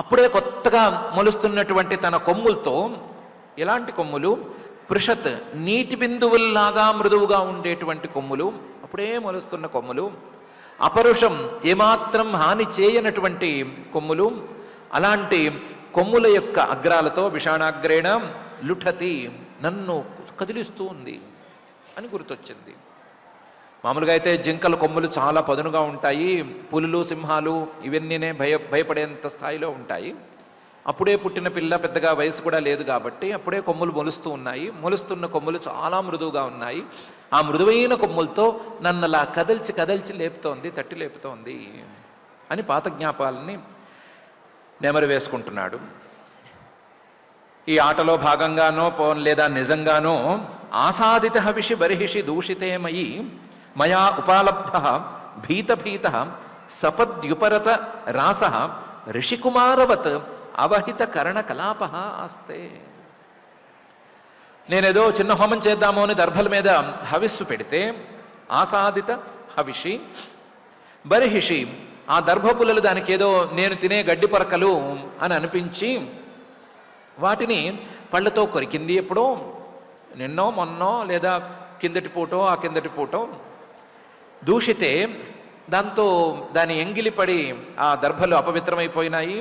అప్పుడే కొత్తగా మొలుస్తున్నటువంటి తన కొమ్ములతో, ఎలాంటి కొమ్ములు? పృషత్, నీటి బిందువుల్లాగా మృదువుగా ఉండేటువంటి కొమ్ములు, అప్పుడే మొలుస్తున్న కొమ్ములు. అపరుషం, ఏమాత్రం హాని చేయనటువంటి కొమ్ములు. అలాంటి కొమ్ముల యొక్క అగ్రాలతో విషాణాగ్రేణ లుఠతి, నన్ను కదిలిస్తూ ఉంది అని గుర్తొచ్చింది. మామూలుగా అయితే జింకల కొమ్ములు చాలా పదునుగా ఉంటాయి, పులులు సింహాలు ఇవన్నీనే భయపడేంత స్థాయిలో ఉంటాయి. అప్పుడే పుట్టిన పిల్ల, పెద్దగా వయసు కూడా లేదు కాబట్టి అప్పుడే కొమ్ములు మొలుస్తూ ఉన్నాయి. మొలుస్తున్న కొమ్ములు చాలా మృదువుగా ఉన్నాయి. ఆ మృదువైన కొమ్ములతో నన్ను అలా కదల్చి లేపుతోంది, తట్టి లేపుతోంది అని పాత జ్ఞాపాలని నెమరు వేసుకుంటున్నాడు. ఈ ఆటలో భాగంగానో లేదా నిజంగానో ఆసాదిత హవిషి బర్హిషి దూషితే మయి మయా ఉపాలబ్ధ భీత సపద్యుపరత రాస ఋషికుమారవత్ అవహిత కరణ కలాప ఆస్తే. నేనేదో చిన్న హోమం చేద్దాము అని దర్భల మీద హవిస్సు పెడితే, ఆసాదిత హవిషి బర్హిషి, ఆ దర్భపుల్లలు దానికి ఏదో నేను తినే గడ్డి పరకలు అని అనిపించి వాటిని పళ్ళతో కొరికింది. ఎప్పుడో నిన్నో మొన్నో లేదా కిందటి పూటో ఆ కిందటి పూటో దూషితే, దాంతో దాని ఎంగిలిపడి ఆ దర్భలు అపవిత్రమైపోయినాయి.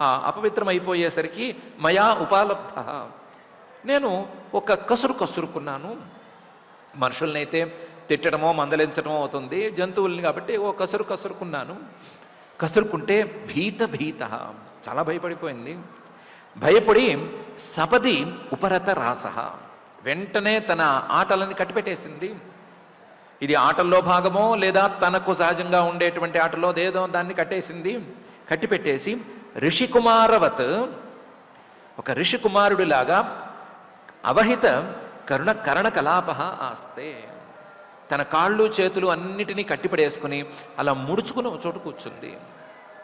ఆ అపవిత్రమైపోయేసరికి మయా ఉపాలబ్ధ, నేను ఒక కసురుకున్నాను. మనుషులనైతే తిట్టడమో మందలించడమో అవుతుంది, జంతువుల్ని కాబట్టి ఓ కసురుకున్నాను. కసురుకుంటే భీత చాలా భయపడిపోయింది. భయపడి సపది ఉపరత రాస, వెంటనే తన ఆటలని కట్టిపెట్టేసింది. ఇది ఆటల్లో భాగమో లేదా తనకు సహజంగా ఉండేటువంటి ఆటలో ఏదో దాన్ని కట్టిపెట్టేసి ఋషికుమారవత్, ఒక ఋషికుమారుడిలాగా అవహిత కరణ కలాప ఆస్తే, తన కాళ్ళు చేతులు అన్నిటినీ కట్టిపడేసుకుని అలా ముడుచుకుని ఒక చోటు కూర్చుంది.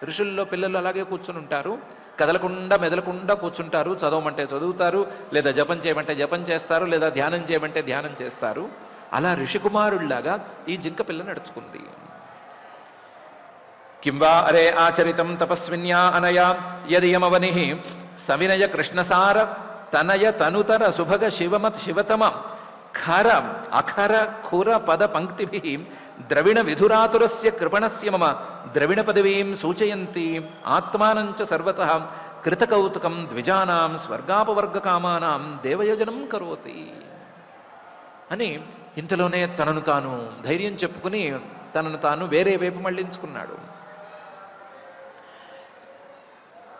ఋషుల్లో పిల్లలు అలాగే కూర్చుని ఉంటారు, కదలకుండా మెదలకుండా కూర్చుంటారు. చదవమంటే చదువుతారు, లేదా జపం చేయమంటే జపం చేస్తారు, లేదా ధ్యానం చేయమంటే ధ్యానం చేస్తారు. అలా ఋషికుమారుల్లాగా ఈ జింక పిల్ల నడుచుకుంది. కింవా అరే ఆచరితం తపస్విన్యా అనయా యదియమవని సవినయ కృష్ణసార తనయ తనుతర సుభగ శివతమ ఖర అఖర ఖుర పద పంక్తిభిః ద్రవిణ విధురాతురస్య కృపణస్య మమ ద్రవిణ పదవీం సూచయంతి ఆత్మానంచ సర్వతః కృతకౌతుకం ద్విజానాం స్వర్గాపవర్గకామానాం దేవయోజనం కరోతి అని ఇంతలోనే తనను తాను ధైర్యం చెప్పుకుని తనను తాను వేరే వైపు మళ్లించుకున్నాడు.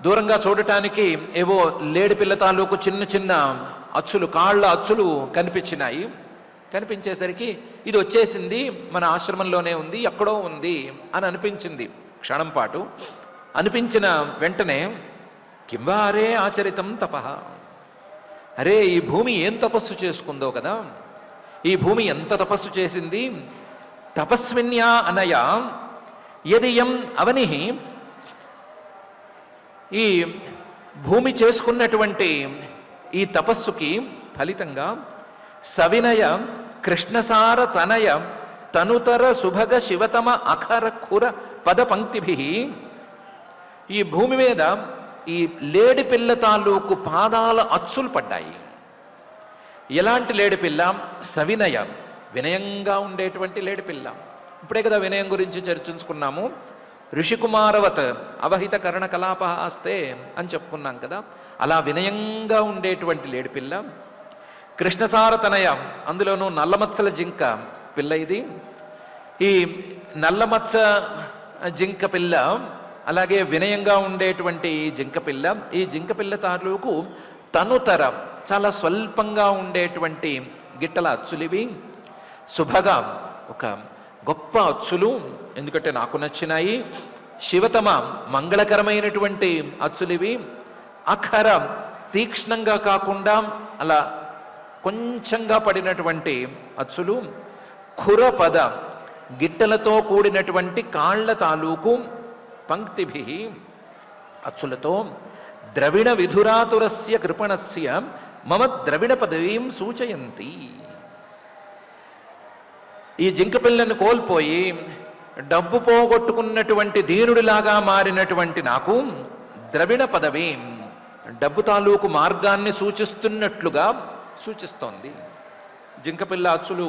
దూరంగా చూడటానికి ఏవో లేడి పిల్ల తాలూకు చిన్న అచ్చులు, కాళ్ళ అచ్చులు కనిపించినాయి. కనిపించేసరికి ఇది వచ్చేసింది, మన ఆశ్రమంలోనే ఉంది, ఎక్కడో ఉంది అని అనిపించింది. క్షణం పాటు అనిపించిన వెంటనే కింవారే ఆచరితం తపః, అరే ఈ భూమి ఏం తపస్సు చేసుకుందో కదా, ఈ భూమి ఎంత తపస్సు చేసింది. తపస్విన్యా అనయా యదియం అవని, ఈ భూమి చేసుకున్నటువంటి ఈ తపస్సుకి ఫలితంగా సవినయ కృష్ణసార తనయ తనుతర సుభగ శివతమ అఖర ఖుర పద పంక్తిభిః, ఈ భూమి మీద ఈ లేడి పిల్ల తాలూకు పాదాల అచ్చులు పడ్డాయి. ఎలాంటి లేడిపిల్ల? సవినయ, వినయంగా ఉండేటువంటి లేడిపిల్ల. ఇప్పుడే కదా వినయం గురించి చర్చించుకున్నాము. ఋషికుమారవత్ అవహిత కర్ణ కలాప ఆస్తే అని చెప్పుకున్నాం కదా. అలా వినయంగా ఉండేటువంటి లేడిపిల్ల. కృష్ణసారతనయ, అందులోనూ నల్లమత్సల జింక పిల్ల ఇది. ఈ నల్లమత్స జింక పిల్ల, అలాగే వినయంగా ఉండేటువంటి ఈ జింక పిల్ల, ఈ జింక పిల్ల తాలూకు తనుతర చాలా స్వల్పంగా ఉండేటువంటి గిట్టల అచ్చులివి. శుభగా, ఒక గొప్ప అచ్చులు, ఎందుకంటే నాకు నచ్చినాయి. శివతమ, మంగళకరమైనటువంటి అచ్చులివి. అఖర, తీక్ష్ణంగా కాకుండా అలా కొంచెంగా పడినటువంటి అచ్చులు. ఖురపద, గిట్టలతో కూడినటువంటి కాళ్ల తాలూకు పంక్తిభి, అచ్చులతో. ద్రవిణ విధురాతురస్య కృపణస్య మమ ద్రవిణ పదవీం సూచయంతి. ఈ జింక పిల్లను కోల్పోయి డబ్బు పోగొట్టుకున్నటువంటి దీనుడిలాగా మారినటువంటి నాకు ద్రవిణ పదవి, డబ్బు తాలూకు మార్గాన్ని సూచిస్తున్నట్లుగా సూచిస్తోంది. జింకపిల్ల అచ్చులు,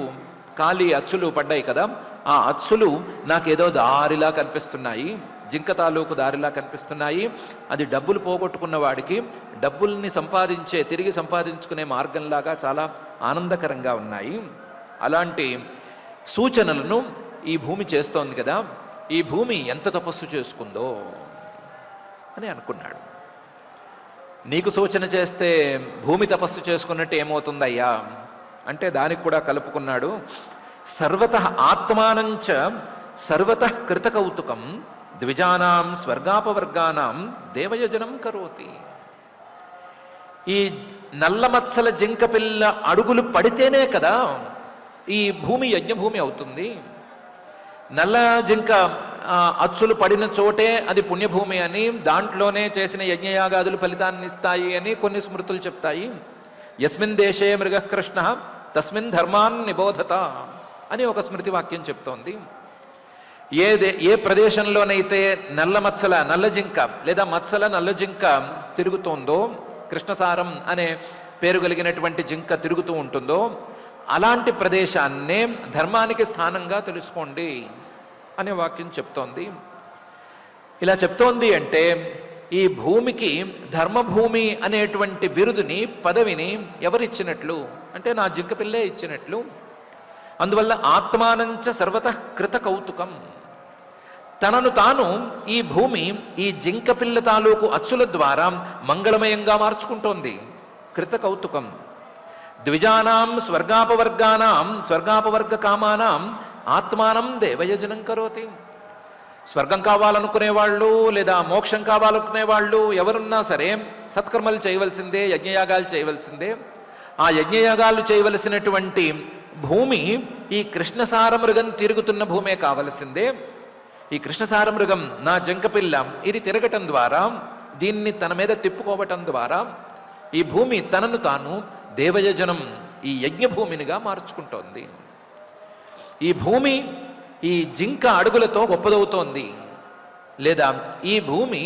ఖాళీ అచ్చులు పడ్డాయి కదా, ఆ అచ్చులు నాకేదో దారిలా కనిపిస్తున్నాయి, జింక తాలూకు దారిలా కనిపిస్తున్నాయి. అది డబ్బులు పోగొట్టుకున్న వాడికి డబ్బుల్ని తిరిగి సంపాదించుకునే మార్గంలాగా చాలా ఆనందకరంగా ఉన్నాయి. అలాంటి సూచనలను ఈ భూమి చేస్తోంది కదా. ఈ భూమి ఎంత తపస్సు చేసుకుందో అని అనుకున్నాడు. నీకు సూచన చేస్తే భూమి తపస్సు చేసుకున్నట్టు ఏమవుతుందయ్యా అంటే దానికి కూడా కలుపుకున్నాడు. సర్వతః ఆత్మానంచ సర్వతః కృతకౌతుకం ద్విజానాం స్వర్గాపవర్గానాం దేవయజనం కరోతి. ఈ నల్లమత్సల జింక పిల్ల అడుగులు పడితేనే కదా ఈ భూమి యజ్ఞభూమి అవుతుంది. నల్ల జింక అచ్చులు పడిన చోటే అది పుణ్యభూమి అని, దాంట్లోనే చేసిన యజ్ఞయాగాదులు ఫలితాన్ని ఇస్తాయి అని కొన్ని స్మృతులు చెప్తాయి. యస్మిన్ దేశే మృగః కృష్ణః తస్మిన్ ధర్మాన్ నిబోధత అని ఒక స్మృతి వాక్యం చెప్తోంది. ఏ ప్రదేశంలోనైతే నల్ల జింక లేదా నల్ల జింక తిరుగుతోందో, కృష్ణసారం అనే పేరు కలిగినటువంటి జింక తిరుగుతూ ఉంటుందో, అలాంటి ప్రదేశాన్నే ధర్మానికి స్థానంగా తెలుసుకోండి అనే వాక్యం చెప్తోంది. ఇలా చెప్తోంది అంటే ఈ భూమికి ధర్మభూమి అనేటువంటి బిరుదుని, పదవిని ఎవరిచ్చినట్లు అంటే నా జింక పిల్లే ఇచ్చినట్లు. అందువల్ల ఆత్మానంచ సర్వతః కృత కౌతుకం, తనను తాను ఈ భూమి ఈ జింక పిల్ల తాలూకు అచ్చుల ద్వారా మంగళమయంగా మార్చుకుంటోంది. కృత కౌతుకం. ద్విజానాం స్వర్గాపవర్గ కామానాం ఆత్మానం దేవయజనం కరోతి. స్వర్గం కావాలనుకునే వాళ్ళు లేదా మోక్షం కావాలనుకునే వాళ్ళు ఎవరున్నా సరే సత్కర్మలు చేయవలసిందే, యజ్ఞయాగాలు చేయవలసిందే. ఆ యజ్ఞయాగాలు చేయవలసినటువంటి భూమి ఈ కృష్ణసార మృగం తిరుగుతున్న భూమే కావలసిందే. ఈ కృష్ణసార మృగం నా జంకపిల్ల ఇది తిరగటం ద్వారా, దీన్ని తన మీద తిప్పుకోవటం ద్వారా ఈ భూమి తనను తాను దేవయజనం, ఈ యజ్ఞభూమినిగా మార్చుకుంటోంది. ఈ భూమి ఈ జింక అడుగులతో గొప్పదవుతోంది, లేదా ఈ భూమి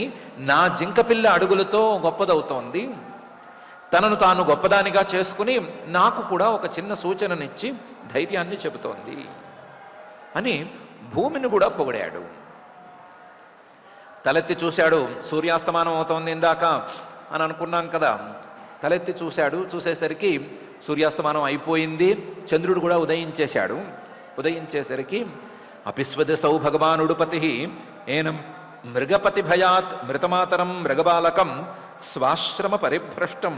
నా జింకపిల్ల అడుగులతో గొప్పదవుతోంది. తనను తాను గొప్పదానిగా చేసుకుని నాకు కూడా ఒక చిన్న సూచననిచ్చి ధైర్యాన్ని చెబుతోంది అని భూమిని కూడా పొగిడాడు. తలెత్తి చూశాడు. సూర్యాస్తమానం అవుతోంది ఇందాక అని అనుకున్నాం కదా. తలెత్తి చూశాడు. చూసేసరికి సూర్యాస్తమానం అయిపోయింది. చంద్రుడు కూడా ఉదయించేశాడు. ఉదయించేసరికి అపిస్వదసౌ భగవానుడుపతి ఏనం మృగపతి భయాత్ మృతమాతరం మృగబాలకం స్వాశ్రమ పరిభ్రష్టం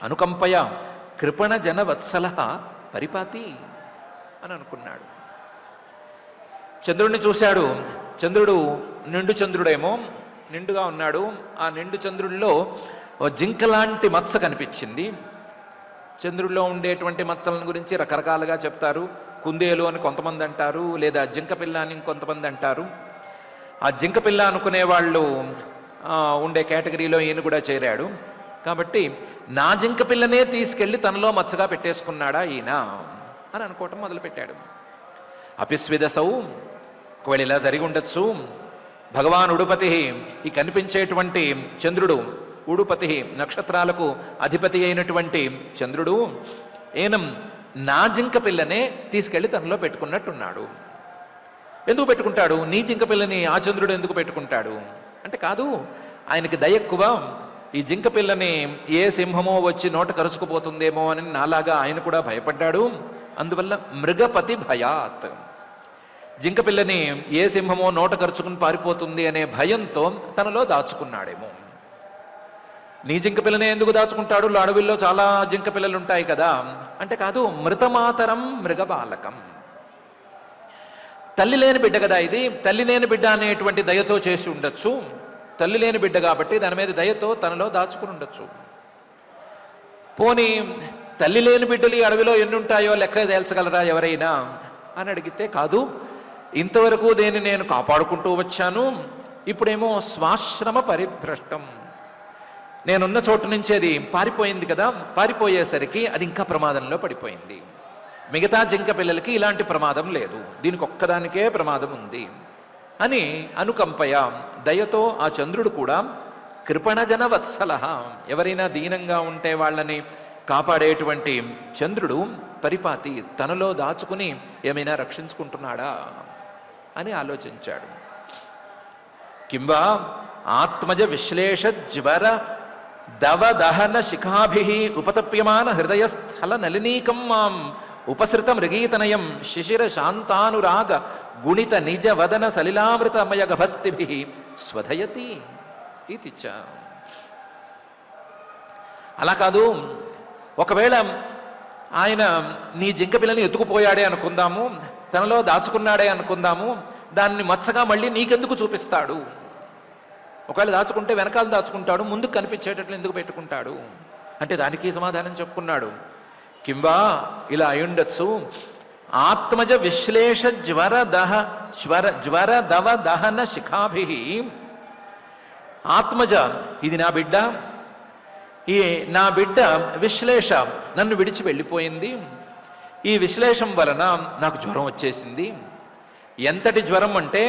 అనుకంపయ కృపణ జనవత్సల పరిపాతి అని అనుకున్నాడు. చంద్రుడిని చూశాడు. చంద్రుడు నిండు చంద్రుడేమో, నిండుగా ఉన్నాడు. ఆ నిండు చంద్రుడిలో జింక లాంటి మత్స కనిపించింది. చంద్రుడిలో ఉండేటువంటి మత్సలను గురించి రకరకాలుగా చెప్తారు. కుందేలు అని కొంతమంది అంటారు, లేదా జింక పిల్ల అని ఇంకొంతమంది అంటారు. ఆ జింక పిల్ల అనుకునే వాళ్ళు ఉండే కేటగిరీలో ఈయన కూడా చేరాడు. కాబట్టి నా జింక పిల్లనే తీసుకెళ్ళి తనలో మచ్చగా పెట్టేసుకున్నాడా ఈయన అని అనుకోవటం మొదలుపెట్టాడు. అపిస్విదసౌ, ఒకవేళ ఇలా జరిగి ఉండొచ్చు. భగవాన్ ఉడుపతి, ఈ కనిపించేటువంటి చంద్రుడు ఊడుపతి నక్షత్రాలకు అధిపతి అయినటువంటి చంద్రుడు ఈయన నా జింక పిల్లనే తీసుకెళ్లి తనలో పెట్టుకున్నట్టున్నాడు. ఎందుకు పెట్టుకుంటాడు? నీ జింక పిల్లని ఆ చంద్రుడు ఎందుకు పెట్టుకుంటాడు అంటే, కాదు, ఆయనకి దయ ఎక్కువ. ఈ జింక పిల్లని ఏ సింహమో వచ్చి నోట కరుచుకుపోతుందేమో అని నాలాగా ఆయన కూడా భయపడ్డాడు. అందువల్ల మృగపతి భయాత్, జింక పిల్లని ఏ సింహమో నోట కరుచుకుని పారిపోతుంది అనే భయంతో తనలో దాచుకున్నాడేమో. నీ జింక పిల్లని ఎందుకు దాచుకుంటాడు? అడవిలో చాలా జింక పిల్లలు ఉంటాయి కదా అంటే, కాదు, మృతమాతరం మృగబాలకం, తల్లి లేని బిడ్డ కదా ఇది. తల్లి లేని బిడ్డ అనేటువంటి దయతో చేసి ఉండొచ్చు. తల్లి లేని బిడ్డ కాబట్టి దాని మీద దయతో తనలో దాచుకుని ఉండొచ్చు. పోనీ తల్లి లేని బిడ్డలు ఈ అడవిలో ఎన్ని ఉంటాయో లెక్క తేల్చగలరా ఎవరైనా అని అడిగితే, కాదు, ఇంతవరకు దేన్ని నేను కాపాడుకుంటూ వచ్చాను, ఇప్పుడేమో స్వాశ్రమ పరిభ్రష్టం, నేనున్న చోటు నుంచి అది పారిపోయింది కదా, పారిపోయేసరికి అది ఇంకా ప్రమాదంలో పడిపోయింది. మిగతా జింక పిల్లలకి ఇలాంటి ప్రమాదం లేదు, దీనికి ఒక్కదానికే ప్రమాదం ఉంది అని అనుకంపయ దయతో ఆ చంద్రుడు కూడా కృపణజన వత్సల, ఎవరైనా దీనంగా ఉంటే వాళ్ళని కాపాడేటువంటి చంద్రుడు పరిపాతి తనలో దాచుకుని ఏమైనా రక్షించుకుంటున్నాడా అని ఆలోచించాడు. కింబా ఆత్మజ విశ్లేష జ్వర దవదహన శిఖాభి ఉపతప్యమాన హృదయస్థల నలినీకం మాం ఉపసృత మృగీతనయం శిశిర శాంతానురాగ గుణిత నిజ వదన సలిలామృతమయ గభస్తిభి స్వధయతి ఇది. అలా కాదు, ఒకవేళ ఆయన నీ జింక పిల్లని ఎత్తుకుపోయాడే అనుకుందాము, తనలో దాచుకున్నాడే అనుకుందాము, దాన్ని మచ్చగా మళ్ళీ నీకెందుకు చూపిస్తాడు? ఒకవేళ దాచుకుంటే వెనకాల దాచుకుంటాడు, ముందుకు కనిపించేటట్లు ఎందుకు పెట్టుకుంటాడు అంటే, దానికి సమాధానం చెప్పుకున్నాడు. కింబా ఇలా అయ్యుండొచ్చు, ఆత్మజ విశ్లేష జ్వర దవ దహన శిఖాభి, ఆత్మజ ఇది నా బిడ్డ, ఈ నా బిడ్డ విశ్లేష నన్ను విడిచి వెళ్ళిపోయింది, ఈ విశ్లేషం వలన నాకు జ్వరం వచ్చేసింది. ఎంతటి జ్వరం అంటే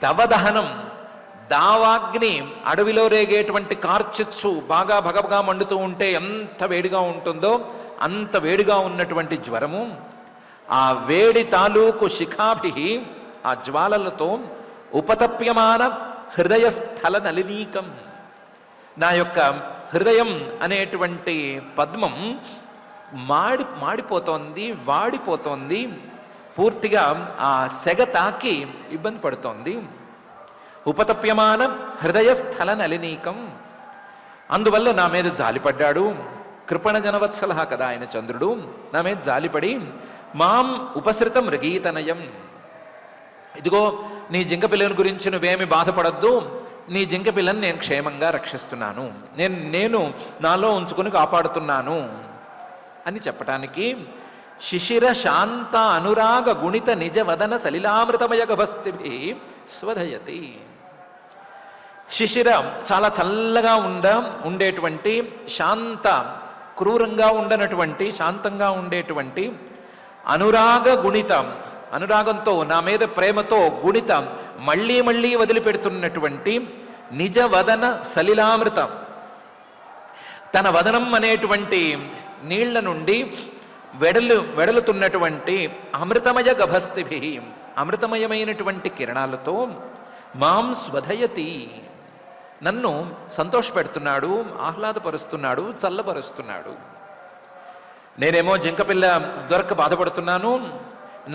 దవదహనం, దావాగ్ని, అడవిలో రేగేటువంటి కార్చిచ్చు బాగా భగభగా మండుతూ ఉంటే ఎంత వేడిగా ఉంటుందో అంత వేడిగా ఉన్నటువంటి జ్వరము. ఆ వేడి తాలూకు శిఖాభి, ఆ జ్వాలలతో ఉపతప్యమాన హృదయస్థల నలినీకం, నా యొక్క హృదయం అనేటువంటి పద్మం మాడిపోతోంది, వాడిపోతోంది, పూర్తిగా ఆ సెగ తాకి ఇబ్బంది పడుతోంది. ఉపతప్యమాన హృదయస్థల నలినీకం, అందువల్ల నా మీద జాలిపడ్డాడు. కృపణ జనవత్సల కదా ఆయన చంద్రుడు, నా మీద జాలిపడి మాం ఉపసృత మృగీతనయం, ఇదిగో నీ జింక పిల్లని గురించి నువ్వేమి బాధపడద్దు, నీ జింక పిల్లని నేను క్షేమంగా రక్షిస్తున్నాను, నేను నాలో ఉంచుకుని కాపాడుతున్నాను అని చెప్పటానికి శిశిర శాంత అనురాగ గుణిత నిజ వదన సలిలామృతమయ గభస్తిభి స్వధయతి. శిశిర చాలా చల్లగా ఉండేటువంటి, శాంత క్రూరంగా ఉండనటువంటి, శాంతంగా ఉండేటువంటి, అనురాగ గుణితం, అనురాగంతో నా మీద ప్రేమతో గుణితం మళ్ళీ మళ్ళీ వదిలిపెడుతున్నటువంటి నిజ వదన సలిలామృతం, తన వదనం అనేటువంటి నీళ్ల నుండి వెడలుతున్నటువంటి అమృతమయ గభస్తిభి, అమృతమయమైనటువంటి కిరణాలతో మాం స్వధయతి, నన్ను సంతోషపెడుతున్నాడు, ఆహ్లాదపరుస్తున్నాడు, చల్లపరుస్తున్నాడు. నేనేమో జింకపిల్ల దొరక్క బాధపడుతున్నాను,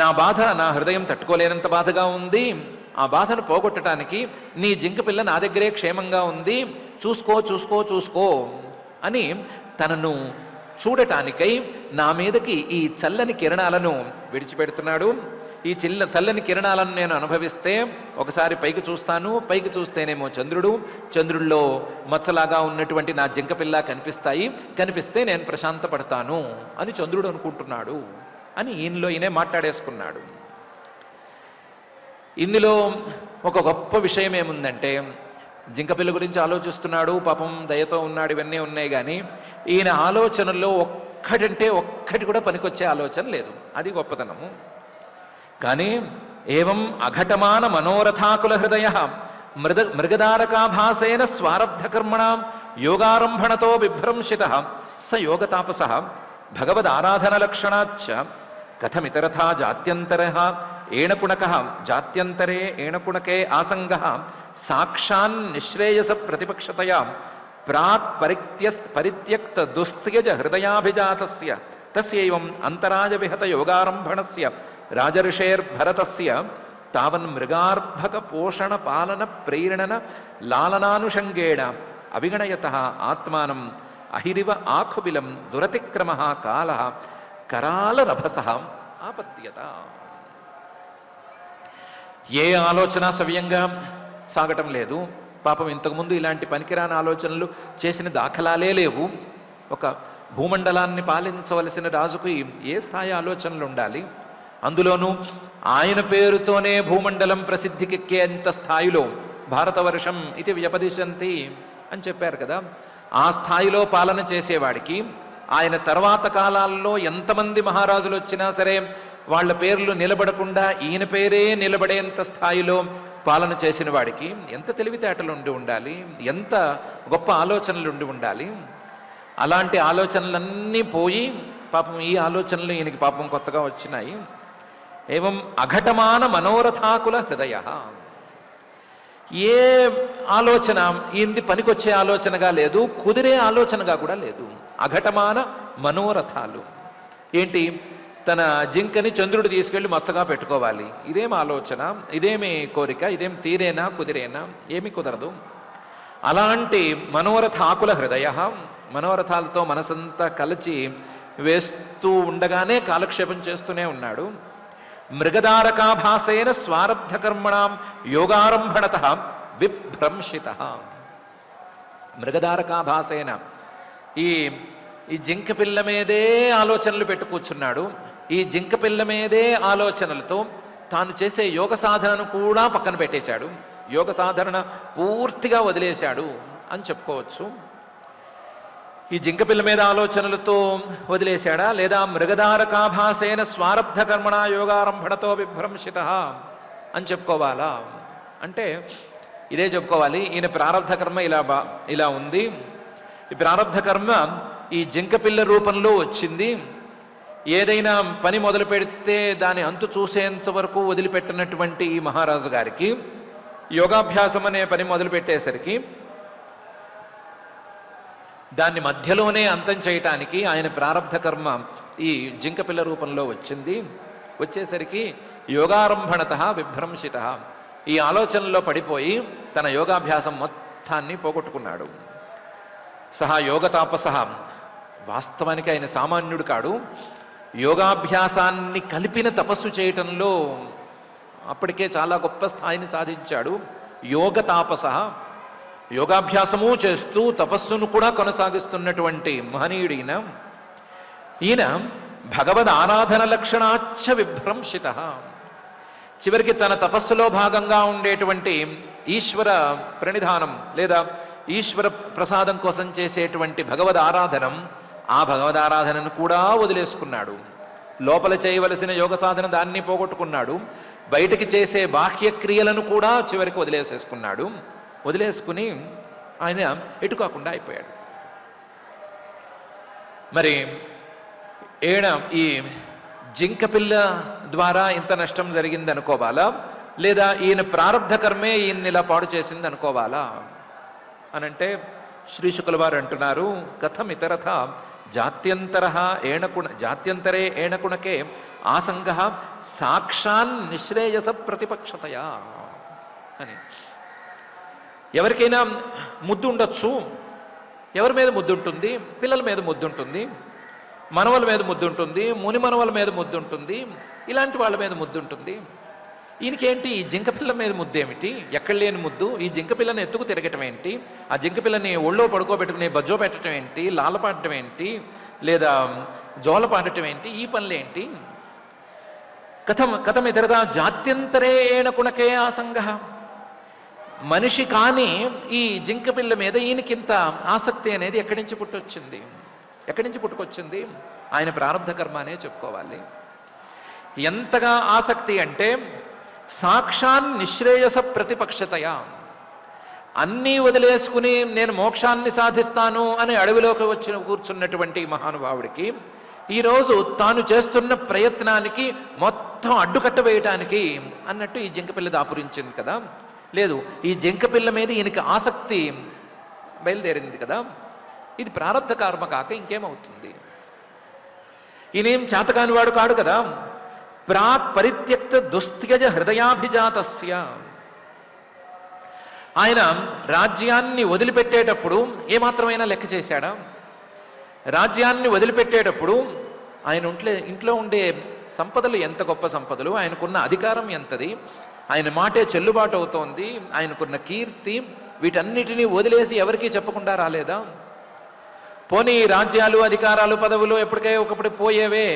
నా బాధ నా హృదయం తట్టుకోలేనంత బాధగా ఉంది, ఆ బాధను పోగొట్టడానికి నీ జింకపిల్ల నా దగ్గరే క్షేమంగా ఉంది, చూసుకో చూసుకో చూసుకో అని తనను చూడటానికై నా మీదకి ఈ చల్లని కిరణాలను విడిచిపెడుతున్నాడు. ఈ చల్లని కిరణాలను నేను అనుభవిస్తే ఒకసారి పైకి చూస్తాను, పైకి చూస్తేనేమో చంద్రుడు, చంద్రుల్లో మచ్చలాగా ఉన్నటువంటి నా జింకపిల్ల కనిపిస్తే నేను ప్రశాంతపడతాను అని చంద్రుడు అనుకుంటున్నాడు అని ఈయనలో ఈయనే మాట్లాడేసుకున్నాడు. ఇందులో ఒక గొప్ప విషయం ఏముందంటే, జింకపిల్ల గురించి ఆలోచిస్తున్నాడు, పాపం దయతో ఉన్నాడు, ఇవన్నీ ఉన్నాయి, కానీ ఈయన ఆలోచనల్లో ఒక్కటంటే ఒక్కటి కూడా పనికొచ్చే ఆలోచన లేదు. అది గొప్పతనము. కానీ ఏవం అఘటమాన మనోరథాకుల హృదయ మృగదారకాభాసేన స్వారబ్ధకర్మణ యోగారంభణతో బిభ్రంశిత స యోగతాపస భగవదారాధనలక్షణాచ్చ కథమితరథా జాత్యంతర ఏణకుణక జాత్యంతరే ఏణకుణకే ఆసంగ సాక్షాన్ నిశ్రేయస ప్రతిపక్షతయా ప్రాక్ పరిత్యక్త దుస్త్యజ హృదయాభిజాతస్య తస్యైవం అంతరాయ విహత యోగారంభణస్య రాజర్షేర్భరతస్య తావన్ మృగార్భక పోషణ పాలన ప్రేరణన లాలనానుషంగేణ అవిగణయతః ఆత్మానం అహిరివ ఆఖుబిలం దురతిక్రమః కాలః కరాలరభసః ఆపద్యత. ఏ ఆలోచన సవ్యంగా సాగటం లేదు. పాపం ఇంతకుముందు ఇలాంటి పనికిరాని ఆలోచనలు చేసిన దాఖలాలే లేవు. ఒక భూమండలాన్ని పాలించవలసిన రాజుకు ఏ స్థాయి ఆలోచనలు ఉండాలి? అందులోనూ ఆయన పేరుతోనే భూమండలం ప్రసిద్ధికెక్కేంత స్థాయిలో భారతవర్షం ఇది వ్యపదిశంతి అని చెప్పారు కదా. ఆ స్థాయిలో పాలన చేసేవాడికి ఆయన తర్వాత కాలాల్లో ఎంతమంది మహారాజులు వచ్చినా సరే వాళ్ళ పేర్లు నిలబడకుండా ఈయన పేరే నిలబడేంత స్థాయిలో పాలన చేసిన వాడికి ఎంత తెలివితేటలు ఉండి ఉండాలి, ఎంత గొప్ప ఆలోచనలు ఉండి ఉండాలి. అలాంటి ఆలోచనలన్నీ పోయి పాపం ఈ ఆలోచనలు ఈయనకి పాపం కొత్తగా వచ్చినాయి. ఏవం అఘటమాన మనోరథాకుల హృదయ. ఏ ఆలోచన ఈయనది పనికొచ్చే ఆలోచనగా లేదు, కుదిరే ఆలోచనగా కూడా లేదు. అఘటమాన మనోరథాలు ఏంటి? తన జింకని చంద్రుడు తీసుకెళ్ళి మస్తగా పెట్టుకోవాలి. ఇదేం ఆలోచన, ఇదేమి కోరిక, ఇదేం తీరేనా కుదిరేనా? ఏమి కుదరదు. అలాంటి మనోరథాకుల హృదయ, మనోరథాలతో మనసంతా కలిచి వేస్తూ ఉండగానే కాలక్షేపం చేస్తూనే ఉన్నాడు. మృగదారకాభాసేన స్వారబ్ధకర్మణాం యోగారంభణత విభ్రంశిత. మృగదారకాభాసేన ఈ జింక పిల్ల మీదే ఆలోచనలు పెట్టు కూర్చున్నాడు. ఈ జింక పిల్ల మీదే ఆలోచనలతో తాను చేసే యోగ సాధనను కూడా పక్కన పెట్టేశాడు. యోగ సాధన పూర్తిగా వదిలేశాడు అని చెప్పుకోవచ్చు. ఈ జింక పిల్ల మీద ఆలోచనలతో వదిలేశాడా, లేదా మృగదారకాభాసేన స్వారబ్ధ కర్మణ యోగారంభణతో విభ్రంశిత అని చెప్పుకోవాలా? అంటే ఇదే చెప్పుకోవాలి. ఈయన ప్రారబ్ధ కర్మ ఇలా ఉంది. ఈ ప్రారబ్ధ కర్మ ఈ జింక పిల్ల రూపంలో వచ్చింది. ఏదైనా పని మొదలు పెడితే దాని అంతు చూసేంత వరకు వదిలిపెట్టినటువంటి ఈ మహారాజు గారికి యోగాభ్యాసం అనే పని మొదలు పెట్టేసరికి దాన్ని మధ్యలోనే అంతం చేయటానికి ఆయన ప్రారబ్ధ కర్మ ఈ జింక పిల్ల రూపంలో వచ్చింది. వచ్చేసరికి యోగారంభణత విభ్రంశిత, ఈ ఆలోచనలో పడిపోయి తన యోగాభ్యాసం మొత్తాన్ని పోగొట్టుకున్నాడు. సహా యోగతాపస, వాస్తవానికి ఆయన సామాన్యుడు కాడు. యోగాభ్యాసాన్ని కలిపిన తపస్సు చేయటంలో అప్పటికే చాలా గొప్ప స్థాయిని సాధించాడు. యోగతాపస, యోగాభ్యాసము చేస్తూ తపస్సును కూడా కొనసాగిస్తున్నటువంటి మహనీయుడైన ఈయన భగవద్ ఆరాధన లక్షణాచ్చ విభ్రంశిత. చివరికి తన తపస్సులో భాగంగా ఉండేటువంటి ఈశ్వర ప్రణిధానం లేదా ఈశ్వర ప్రసాదం కోసం చేసేటువంటి భగవద్ ఆరాధనం, ఆ భగవద్ ఆరాధనను కూడా వదిలేసుకున్నాడు. లోపల చేయవలసిన యోగ సాధన దాన్ని పోగొట్టుకున్నాడు. బయటికి చేసే బాహ్య క్రియలను కూడా చివరికి వదిలేసేసుకున్నాడు. వదిలేసుకుని ఆయన ఎటు కాకుండా అయిపోయాడు. మరి ఈ జింక పిల్ల ద్వారా ఇంత నష్టం జరిగింది అనుకోవాలా, లేదా ఈయన ప్రారబ్ధ కర్మే ఈయన్ని ఇలా పాడు చేసింది అనుకోవాలా అనంటే శ్రీ శుకుల వారు అంటున్నారు, కథం ఇతరథ జాత్యంతరే ఏణకుణకే ఆసంగ సాక్షాన్ నిశ్రేయస ప్రతిపక్షతయా అని. ఎవరికైనా ముద్దు ఉండొచ్చు. ఎవరి మీద ముద్దు ఉంటుంది? పిల్లల మీద ముద్దు ఉంటుంది, మనవల మీద ముద్దు ఉంటుంది, ముని మనవల మీద ముద్దు ఉంటుంది, ఇలాంటి వాళ్ళ మీద ముద్దు ఉంటుంది. ఈయనకేంటి ఈ జింక పిల్ల మీద ముద్దు ఏమిటి? ఎక్కడ లేని ముద్దు. ఈ జింక పిల్లని ఎత్తుకు తిరగటం ఏంటి? ఆ జింక పిల్లని ఒళ్ళో పడుకోబెట్టుకుని బజ్జో పెట్టడం ఏంటి? లాలపాడటం ఏంటి? లేదా జోల పాడటం ఏంటి? ఈ పనులేంటి? కథం ఇతరదా జాత్యంతరే ఏణకుణకే ఆసంగ. మనిషి కానీ ఈ జింక పిల్ల మీద ఈయనకింత ఆసక్తి అనేది ఎక్కడి నుంచి పుట్టొచ్చింది? ఎక్కడి నుంచి పుట్టుకొచ్చింది? ఆయన ప్రారబ్ధ కర్మ అనే చెప్పుకోవాలి. ఎంతగా ఆసక్తి అంటే సాక్షాన్ నిశ్రేయస ప్రతిపక్షతయా, అన్నీ వదిలేసుకుని నేను మోక్షాన్ని సాధిస్తాను అని అడవిలోకి వచ్చి కూర్చున్నటువంటి మహానుభావుడికి ఈరోజు తాను చేస్తున్న ప్రయత్నానికి మొత్తం అడ్డుకట్ట వేయటానికి అన్నట్టు ఈ జింకపిల్ల దాపురించింది కదా. లేదు, ఈ జింకపిల్ల మీద ఈయనకి ఆసక్తి బయలుదేరింది కదా. ఇది ప్రారబ్ధ కర్మ కాక ఇంకేమవుతుంది? ఈయనేం చేతకానివాడు కాడు కదా. ప్రాక్ పరిత్యక్త దుస్త్యజ హృదయాభిజాతస్య. ఆయన రాజ్యాన్ని వదిలిపెట్టేటప్పుడు ఏమాత్రమైనా లెక్క చేశాడా? రాజ్యాన్ని వదిలిపెట్టేటప్పుడు ఆయన ఇంట్లో ఉండే సంపదలు ఎంత గొప్ప సంపదలు, ఆయనకున్న అధికారం ఎంతది, ఆయన మాటే చెల్లుబాటు అవుతోంది, ఆయనకున్న కీర్తి, వీటన్నిటినీ వదిలేసి ఎవరికీ చెప్పకుండా రాలేదా? పోనీ రాజ్యాలు అధికారాలు పదవులు ఎప్పటికే ఒకప్పుడు పోయేవే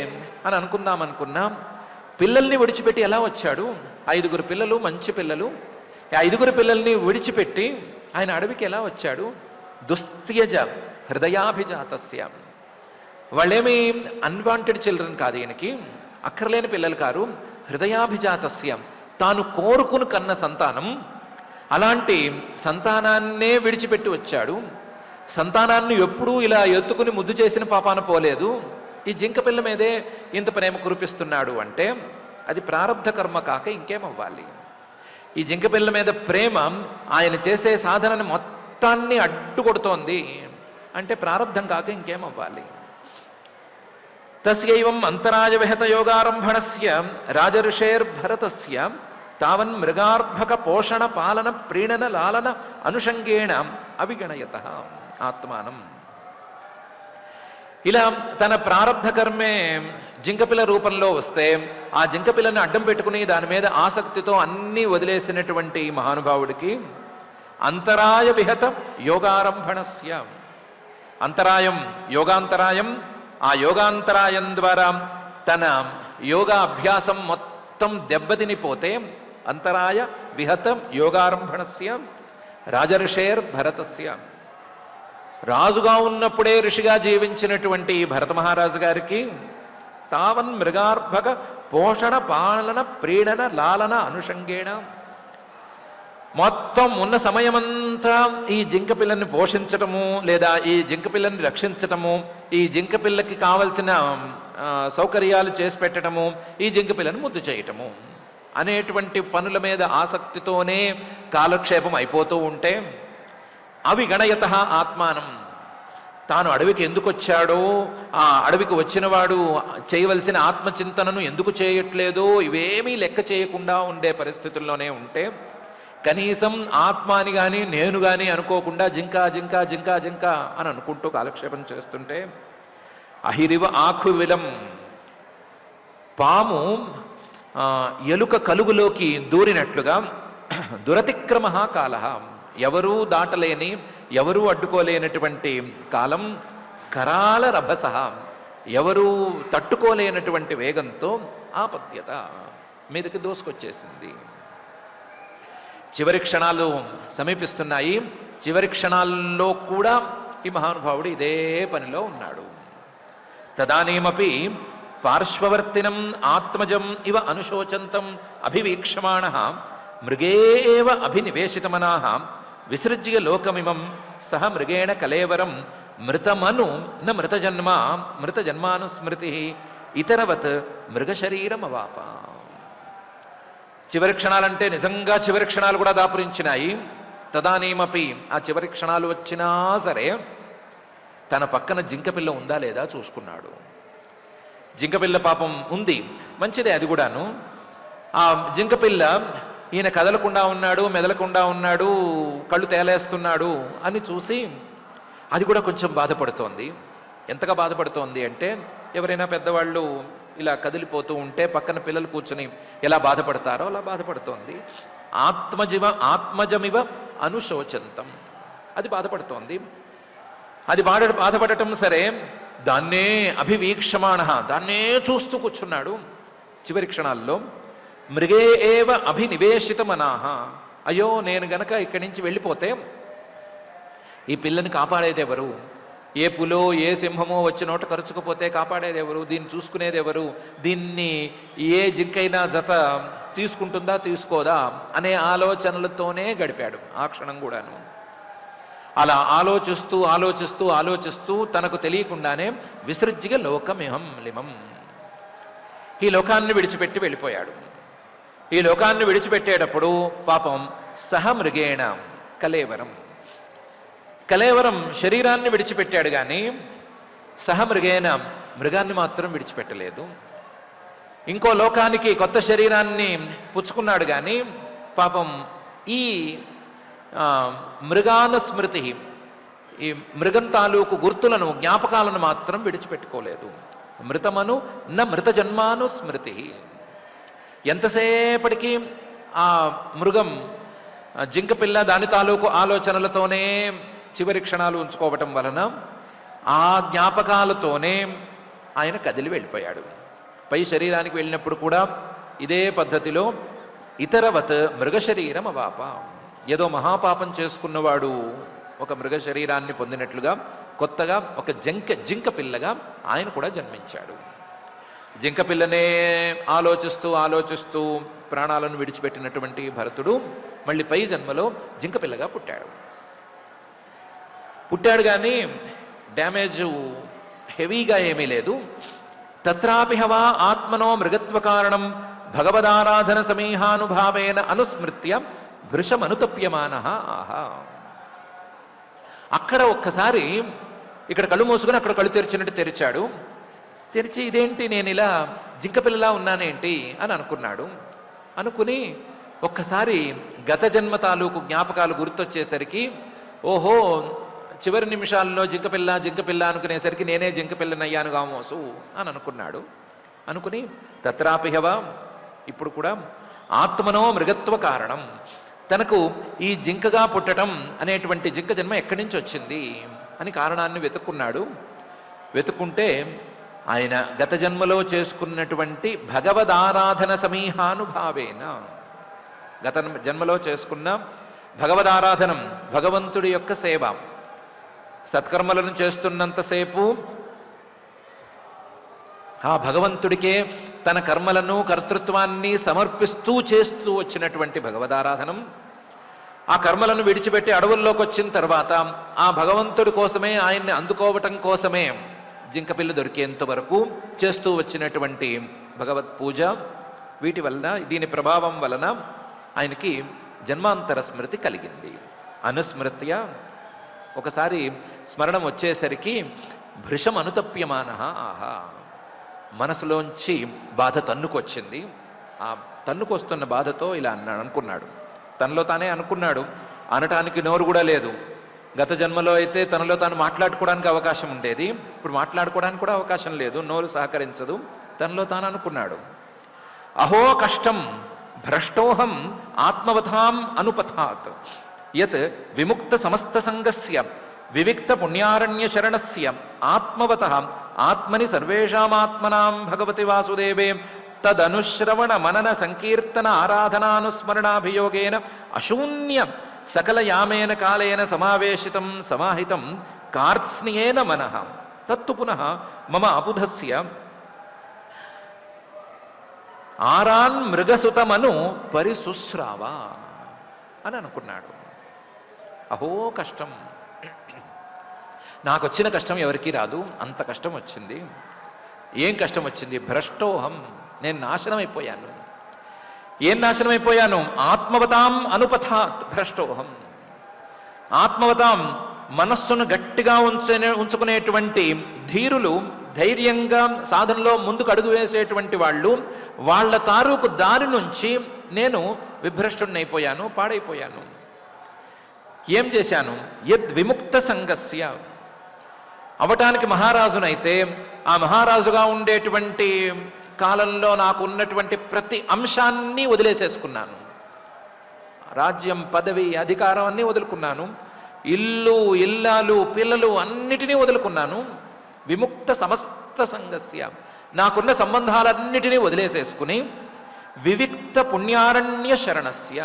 అని అనుకున్నా పిల్లల్ని విడిచిపెట్టి ఎలా వచ్చాడు? 5 పిల్లలు, మంచి పిల్లలు. 5 పిల్లల్ని విడిచిపెట్టి ఆయన అడవికి ఎలా వచ్చాడు? దుస్త్యజ హృదయాభిజాతస్య. వాళ్ళేమి అన్వాంటెడ్ చిల్డ్రన్ కాదు, ఈయనకి అక్కర్లేని పిల్లలు కారు. హృదయాభిజాతస్య, తాను కోరుకుని కన్న సంతానం. అలాంటి సంతానాన్నే విడిచిపెట్టి వచ్చాడు. సంతానాన్ని ఎప్పుడూ ఇలా ఎత్తుకుని ముద్దు చేసిన పాపాన పోలేదు. ఈ జింక పిల్ల మీదే ఇంత ప్రేమ కురిపిస్తున్నాడు అంటే అది ప్రారబ్ధ కర్మ కాక ఇంకేమవ్వాలి? ఈ జింక పిల్ల మీద ప్రేమ ఆయన చేసే సాధనని మొత్తాన్ని అడ్డుకొడుతోంది అంటే ప్రారబ్ధం కాక ఇంకేమవ్వాలి? తస్యైవం అంతరాయ విహత యోగారంభణస్య రాజఋషేర్భరతస్య తావన్ మృగార్భక పోషణ పాలన ప్రీణన లాలన అనుషంగేణ అవిగణయత ఆత్మానం. ఇలా తన ప్రారబ్ధ కర్మే జింకపిల్ల రూపంలో వస్తే ఆ జింకపిల్లని అడ్డం పెట్టుకుని దాని మీద ఆసక్తితో అన్నీ వదిలేసినటువంటి మహానుభావుడికి అంతరాయ విహత యోగారంభణస్య, అంతరాయం యోగాంతరాయం, ఆ యోగాంతరాయం ద్వారా తన యోగా అభ్యాసం మొత్తం దెబ్బతినిపోతే అంతరాయ విహత యోగారంభణస్య రాజఋషేర్ భరతస్య. రాజుగా ఉన్నప్పుడే ఋషిగా జీవించినటువంటి భరత మహారాజు గారికి తావన్ మృగార్భక పోషణ పాలన ప్రీణన లాలన అనుషంగేణ మొత్తం ఉన్న సమయమంతా ఈ జింక పిల్లని పోషించటము, లేదా ఈ జింక పిల్లని రక్షించటము, ఈ జింక పిల్లకి కావలసిన సౌకర్యాలు చేసి పెట్టడము, ఈ జింక పిల్లని ముద్దు చేయటము అనేటువంటి పనుల మీద ఆసక్తితోనే కాలక్షేపం అయిపోతూ ఉంటే అవి గణయత ఆత్మానం, తాను అడవికి ఎందుకు వచ్చాడో, ఆ అడవికి వచ్చినవాడు చేయవలసిన ఆత్మచింతనను ఎందుకు చేయట్లేదో ఇవేమీ లెక్క చేయకుండా ఉండే పరిస్థితుల్లోనే ఉంటే కనీసం ఆత్మ అని కానీ నేను కానీ అనుకోకుండా జింకా జింకా జింకా జింకా అని అనుకుంటూ కాలక్షేపం చేస్తుంటే అహిరివ ఆకు విలం, పాము ఎలుక కలుగులోకి దూరినట్లుగా దురతిక్రమ కాల, ఎవరూ దాటలేని ఎవరూ అడ్డుకోలేనటువంటి కాలం, కరాల రభస, ఎవరూ తట్టుకోలేనటువంటి వేగంతో ఆపద్యత మీదకి దోసుకొచ్చేసింది. చివరి క్షణాలు సమీపిస్తున్నాయి. చివరి క్షణాల్లో కూడా ఈ మహానుభావుడు ఇదే పనిలో ఉన్నాడు. తదానీమపి పార్శ్వవర్తినం ఆత్మజం ఇవ అనుశోచంతం అభివీక్షమాణ మృగేవ అభినివేశితమనాః విసృజ్య లోకమిమం సహ మృగేణ కలేవరం మృతమను న మృతజన్మానుస్మృతి ఇతరవత్ మృగశరీరమవాప. చివరి క్షణాలంటే నిజంగా చివరి క్షణాలు కూడా దాపురించినాయి. తదానీమపి, ఆ చివరి క్షణాలు వచ్చినా సరే తన పక్కన జింకపిల్ల ఉందా లేదా చూసుకున్నాడు. జింకపిల్ల పాపం ఉంది, మంచిదే అది కూడాను. ఆ జింకపిల్ల ఈయన కదలకుండా ఉన్నాడు, మెదలకుండా ఉన్నాడు, కళ్ళు తేలేస్తున్నాడు అని చూసి అది కూడా కొంచెం బాధపడుతోంది. ఎంతగా బాధపడుతోంది అంటే ఎవరైనా పెద్దవాళ్ళు ఇలా కదిలిపోతూ ఉంటే పక్కన పిల్లలు కూర్చొని ఎలా బాధపడతారో అలా బాధపడుతోంది. ఆత్మజమివ అనుశోచంతం, అది బాధపడుతోంది. అది బాధపడటం సరే దాన్నే అభివీక్షమాణ, దాన్నే చూస్తూ కూర్చున్నాడు. చివరి క్షణాల్లో మృగే ఏవ అభినివేశితమనాహ, అయ్యో నేను గనక ఇక్కడి నుంచి వెళ్ళిపోతే ఈ పిల్లని కాపాడేదెవరు, ఏ పులో ఏ సింహమో వచ్చి నోట కరుచుకుపోతే కాపాడేది ఎవరు, దీన్ని చూసుకునేది ఎవరు, దీన్ని ఏ జింకైనా జత తీసుకుంటుందా తీసుకోదా అనే ఆలోచనలతోనే గడిపాడు ఆ క్షణం కూడాను. అలా ఆలోచిస్తూ ఆలోచిస్తూ ఆలోచిస్తూ తనకు తెలియకుండానే విసృజ్జిగ లోకమిహం లిమం, ఈ లోకాన్ని విడిచిపెట్టి వెళ్ళిపోయాడు. ఈ లోకాన్ని విడిచిపెట్టేటప్పుడు పాపం సహమృగేణ కలేవరం, కలేవరం శరీరాన్ని విడిచిపెట్టాడు కానీ సహమృగేణ మృగాన్ని మాత్రం విడిచిపెట్టలేదు. ఇంకో లోకానికి కొత్త శరీరాన్ని పుచ్చుకున్నాడు కానీ పాపం ఈ మృగానుస్మృతి, ఈ మృగం తాలూకు గుర్తులను జ్ఞాపకాలను మాత్రం విడిచిపెట్టుకోలేదు. మృతమను న మృత జన్మానుస్మృతి, ఎంతసేపటికి ఆ మృగం జింక పిల్ల దాని తాలూకు ఆలోచనలతోనే చివరి క్షణాలు ఉంచుకోవటం వలన ఆ జ్ఞాపకాలతోనే ఆయన కదిలి వెళ్ళిపోయాడు. పై శరీరానికి వెళ్ళినప్పుడు కూడా ఇదే పద్ధతిలో ఇతరవత్ మృగశరీరం అవాప, ఏదో మహాపాపం చేసుకున్నవాడు ఒక మృగ శరీరాన్ని పొందినట్లుగా కొత్తగా ఒక జింక పిల్లగా ఆయన కూడా జన్మించాడు. జింక పిల్లనే ఆలోచిస్తూ ఆలోచిస్తూ ప్రాణాలను విడిచిపెట్టినటువంటి భరతుడు మళ్ళీ పై జన్మలో జింక పిల్లగా పుట్టాడు కానీ డ్యామేజ్ హెవీగా ఏమీ లేదు. తత్రాపి హవా ఆత్మనో మృగత్వ కారణం భగవదారాధన సమీహానుభావేన అనుస్మృత్య భృశమనుతప్యమాన ఆహా. అక్కడ ఒక్కసారి ఇక్కడ కళ్ళు మూసుకొని అక్కడ కళ్ళు తెరిచినట్టు తెరిచాడు. తెరిచి ఇదేంటి నేను ఇలా జింకపిల్లలా ఉన్నానేంటి అని అనుకున్నాడు. అనుకుని ఒక్కసారి గత జన్మ తాలూకు జ్ఞాపకాలు గుర్తొచ్చేసరికి ఓహో చివరి నిమిషాల్లో జింకపిల్ల అనుకునేసరికి నేనే జింకపిల్లనయ్యాను గామోసు అని అనుకున్నాడు. అనుకుని తత్రాపిహవ, ఇప్పుడు కూడా ఆత్మనో మృగత్వ కారణం, తనకు ఈ జింకగా పుట్టడం అనేటువంటి జింక జన్మ ఎక్కడి నుంచి వచ్చింది అని కారణాన్ని వెతుక్కున్నాడు. వెతుక్కుంటే ఆయన గత జన్మలో చేసుకున్నటువంటి భగవదారాధన సమీహానుభావేన, గత జన్మలో చేసుకున్న భగవదారాధనం, భగవంతుడి యొక్క సేవ, సత్కర్మలను చేస్తున్నంతసేపు ఆ భగవంతుడికే తన కర్మలను కర్తృత్వాన్ని సమర్పిస్తూ చేస్తూ వచ్చినటువంటి భగవదారాధనం, ఆ కర్మలను విడిచిపెట్టి అడవుల్లోకి వచ్చిన తర్వాత ఆ భగవంతుడి కోసమే ఆయన్ని అందుకోవటం కోసమే జింకపిల్లి దొరికేంత వరకు చేస్తూ వచ్చినటువంటి భగవత్ పూజ, వీటి వలన దీని ప్రభావం వలన ఆయనకి జన్మాంతర స్మృతి కలిగింది. అనుస్మృత్య, ఒకసారి స్మరణం వచ్చేసరికి భృశం అనుతప్యమాన ఆహా, మనసులోంచి బాధ తన్నుకొచ్చింది. ఆ తన్నుకొస్తున్న బాధతో ఇలా అనుకున్నాడు, తనలో తానే అనుకున్నాడు. అనటానికి నోరు కూడా లేదు. గత జన్మలో అయితే తనలో తాను మాట్లాడుకోవడానికి అవకాశం ఉండేది, ఇప్పుడు మాట్లాడుకోవడానికి కూడా అవకాశం లేదు, నోరు సహకరించదు. తనలో తాను అనుకున్నాడు, అహో కష్టం భ్రష్టోహం ఆత్మవతాం అనుపథాత్ యత్ విముక్త సమస్త సంగస్య వివిక్త పుణ్యారణ్య శరణస్య ఆత్మవతః ఆత్మని సర్వేషామాత్మనాం భగవతి వాసుదేవే తదనుశ్రవణ మనన సంకీర్తన ఆరాధనానుస్మరణాభియోగేన అశూన్య సకల యామేన కాలేన సమావేశితం సమాహితం కార్త్స్నియేన మనః తత్తు పునః మమ అబుధస్య ఆరాన్ మృగసుతమను పరిశుశ్రావా అని అనుకున్నాడు. అహో కష్టం, నాకు వచ్చిన కష్టం ఎవరికీ రాదు, అంత కష్టం వచ్చింది. ఏం కష్టం వచ్చింది? భ్రష్టోహం, నేను నాశనం అయిపోయాను. ఏం నాశనం అయిపోయాను? ఆత్మవతాం అనుపథాత్ భ్రష్టోహం. ఆత్మవతాం, మనస్సును గట్టిగా ఉంచుకునేటువంటి ధీరులు, ధైర్యంగా సాధనలో ముందుకు అడుగు వేసేటువంటి వాళ్ళు, వాళ్ళ తాలూకు దారి నుంచి నేను విభ్రష్టుడినైపోయాను, పాడైపోయాను. ఏం చేశాను? యద్ విముక్త సంగస్య, అవటానికి మహారాజునైతే ఆ మహారాజుగా ఉండేటువంటి కాలంలో నాకు ఉన్నటువంటి ప్రతి అంశాన్ని వదిలేసేసుకున్నాను. రాజ్యం, పదవి, అధికారం అన్నీ వదులుకున్నాను. ఇల్లు, ఇల్లాలు, పిల్లలు అన్నిటినీ వదులుకున్నాను. విముక్త సమస్త సంగస్య, నాకున్న సంబంధాలన్నిటినీ వదిలేసేసుకుని వివిక్త పుణ్యారణ్య శరణస్య,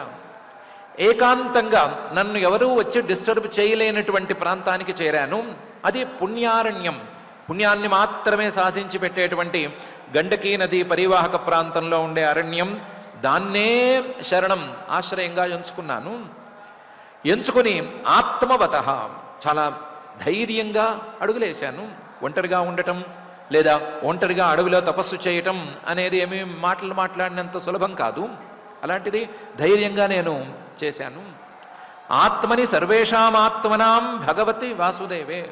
ఏకాంతంగా నన్ను ఎవరూ వచ్చి డిస్టర్బ్ చేయలేనటువంటి ప్రాంతానికి చేరాను. అది పుణ్యారణ్యం. పుణ్యాన్ని మాత్రమే సాధించి పెట్టేటువంటి గండకీ నది పరివాహక ప్రాంతంలో ఉండే అరణ్యం, దాన్నే శరణం ఆశ్రయంగా ఎంచుకున్నాను. ఎంచుకుని ఆత్మవత చాలా ధైర్యంగా అడుగులేశాను. ఒంటరిగా ఉండటం లేదా ఒంటరిగా అడవిలో తపస్సు చేయటం అనేది ఏమీ మాటలు మాట్లాడినంత సులభం కాదు. అలాంటిది ధైర్యంగా నేను చేశాను. ఆత్మని సర్వేషామాత్మనాం భగవతి వాసుదేవే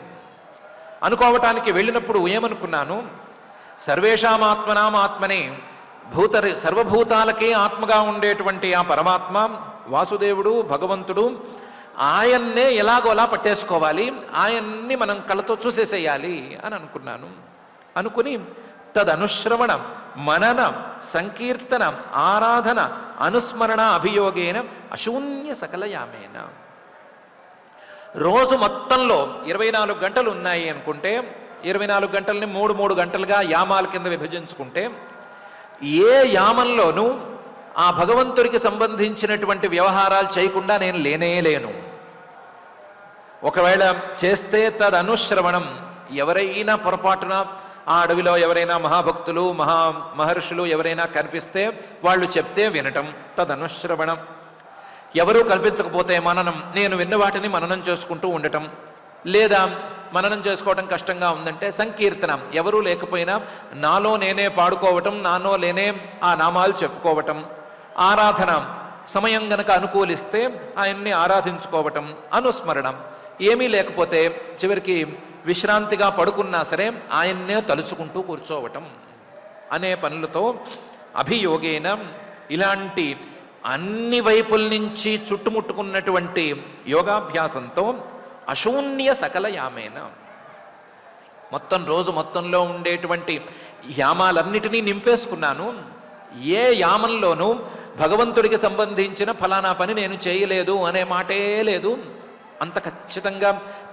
అనుకోవటానికి వెళ్ళినప్పుడు ఏమనుకున్నాను, సర్వేషామాత్మనాం ఆత్మనే సర్వభూతాలకే ఆత్మగా ఉండేటువంటి ఆ పరమాత్మ వాసుదేవుడు భగవంతుడు, ఆయన్నే ఎలాగోలా పట్టేసుకోవాలి, ఆయన్ని మనం కళ్ళతో చూసేసేయాలి అని అనుకున్నాను. అనుకుని తదనుశ్రవణ మనన సంకీర్తన ఆరాధన అనుస్మరణ అభియోగేన అశూన్య సకలయామేన, రోజు మొత్తంలో 24 గంటలు ఉన్నాయి అనుకుంటే 24 గంటల్ని 3 గంటలుగా యామాల కింద విభజించుకుంటే ఏ యామంలోనూ ఆ భగవంతుడికి సంబంధించినటువంటి వ్యవహారాలు చేయకుండా నేను లేను. ఒకవేళ చేస్తే తదనుశ్రవణం, ఎవరైనా పొరపాటున ఆ అడవిలో ఎవరైనా మహాభక్తులు మహర్షులు ఎవరైనా కనిపిస్తే వాళ్ళు చెప్తే వినటం, తదనుశ్రవణం. ఎవరూ కల్పించకపోతే మననం, నేను విన్న వాటిని మననం చేసుకుంటూ ఉండటం, లేదా మననం చేసుకోవటం కష్టంగా ఉందంటే సంకీర్తనం, ఎవరూ లేకపోయినా నాలో నేనే పాడుకోవటం, నాలో నేనే ఆ నామాలు చెప్పుకోవటం, ఆరాధన సమయం గనక అనుకూలిస్తే ఆయన్ని ఆరాధించుకోవటం, అనుస్మరణం, ఏమీ లేకపోతే చివరికి విశ్రాంతిగా పడుకున్నా సరే ఆయన్నే తలుచుకుంటూ కూర్చోవటం అనే పనులతో అభియోగేన, ఇలాంటి అన్ని వైపుల నుంచి చుట్టుముట్టుకున్నటువంటి యోగాభ్యాసంతో అశూన్య సకల యామేన, మొత్తం రోజు మొత్తంలో ఉండేటువంటి యామాలన్నిటినీ నింపేసుకున్నాను. ఏ యామంలోనూ భగవంతుడికి సంబంధించిన ఫలానా పని నేను చేయలేదు అనే మాటే లేదు. అంత ఖచ్చితంగా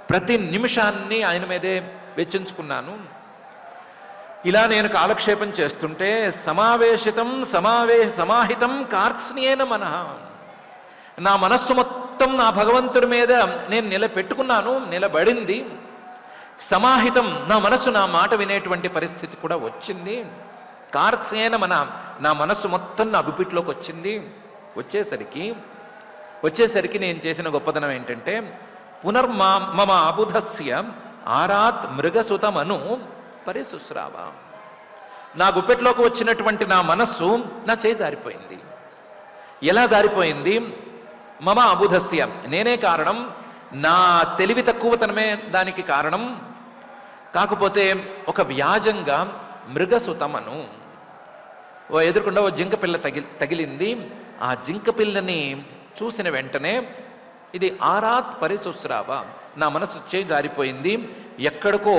ప్రతి నిమిషాన్ని ఆయన మీదే వెచ్చించుకున్నాను. ఇలా నేను కాలక్షేపం చేస్తుంటే సమాహితం కార్త్స్న్యేన మనః, నా మనస్సు మొత్తం నా భగవంతుడి మీద నేను నిలబెట్టుకున్నాను, నిలబడింది. సమాహితం, నా మనస్సు నా మాట వినేటువంటి పరిస్థితి కూడా వచ్చింది. కార్త్స్న్యేన మనః, నా మనస్సు మొత్తం నా గుప్పిట్లోకి వచ్చింది. వచ్చేసరికి నేను చేసిన గొప్పతనం ఏంటంటే, మమ అబుధస్య ఆరాత్ మృగసుతమను పరిశుశ్రావ, నా గుప్పెట్లోకి వచ్చినటువంటి నా మనస్సు నా చేయి జారిపోయింది. ఎలా జారిపోయింది? మమ అబుధస్య, నేనే కారణం, నా తెలివి తక్కువతనమే దానికి కారణం. కాకపోతే ఒక వ్యాజంగా మృగసుతమను, ఎదురుకుండా ఓ జింక పిల్ల తగిలింది. ఆ జింక పిల్లని చూసిన వెంటనే ఇది ఆరాత్ పరిశుశ్రావ, నా మనసు చేయి జారిపోయింది, ఎక్కడికో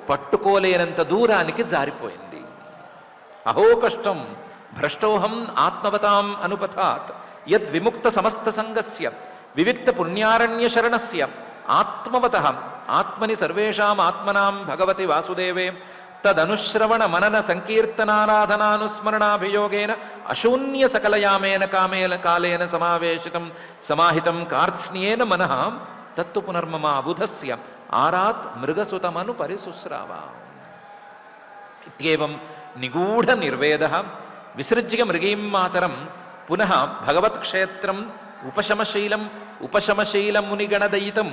పట్టుకోలేనంత దూరానికి జారిపోయింది. అహో కష్టం భ్రష్టోహం ఆత్మవతాం అనుపథాత్ యద్విముక్త సమస్త సంగస్య వివిక్త పుణ్యారణ్య శరణస్య ఆత్మవతః ఆత్మని సర్వేషాం ఆత్మనాం భగవతి వాసుదేవే తదనుశ్రవణ మనన సంకీర్తనారాధనానుస్మరణాభియోగేన అశూన్య సకలయామేన కాలేన సమాహితం కార్త్స్న్యేన మనః తత్తు పునర్మమ అబుధస్య ఆరాత్ మృగసుతమను పరిశుశ్రావ. ఇత్యేవం నిగూఢ నిర్వేదః విసృజ్య మృగీం మాతరం పునః భగవత్క్షేత్రం ఉపశమశీలం మునిగణదయితం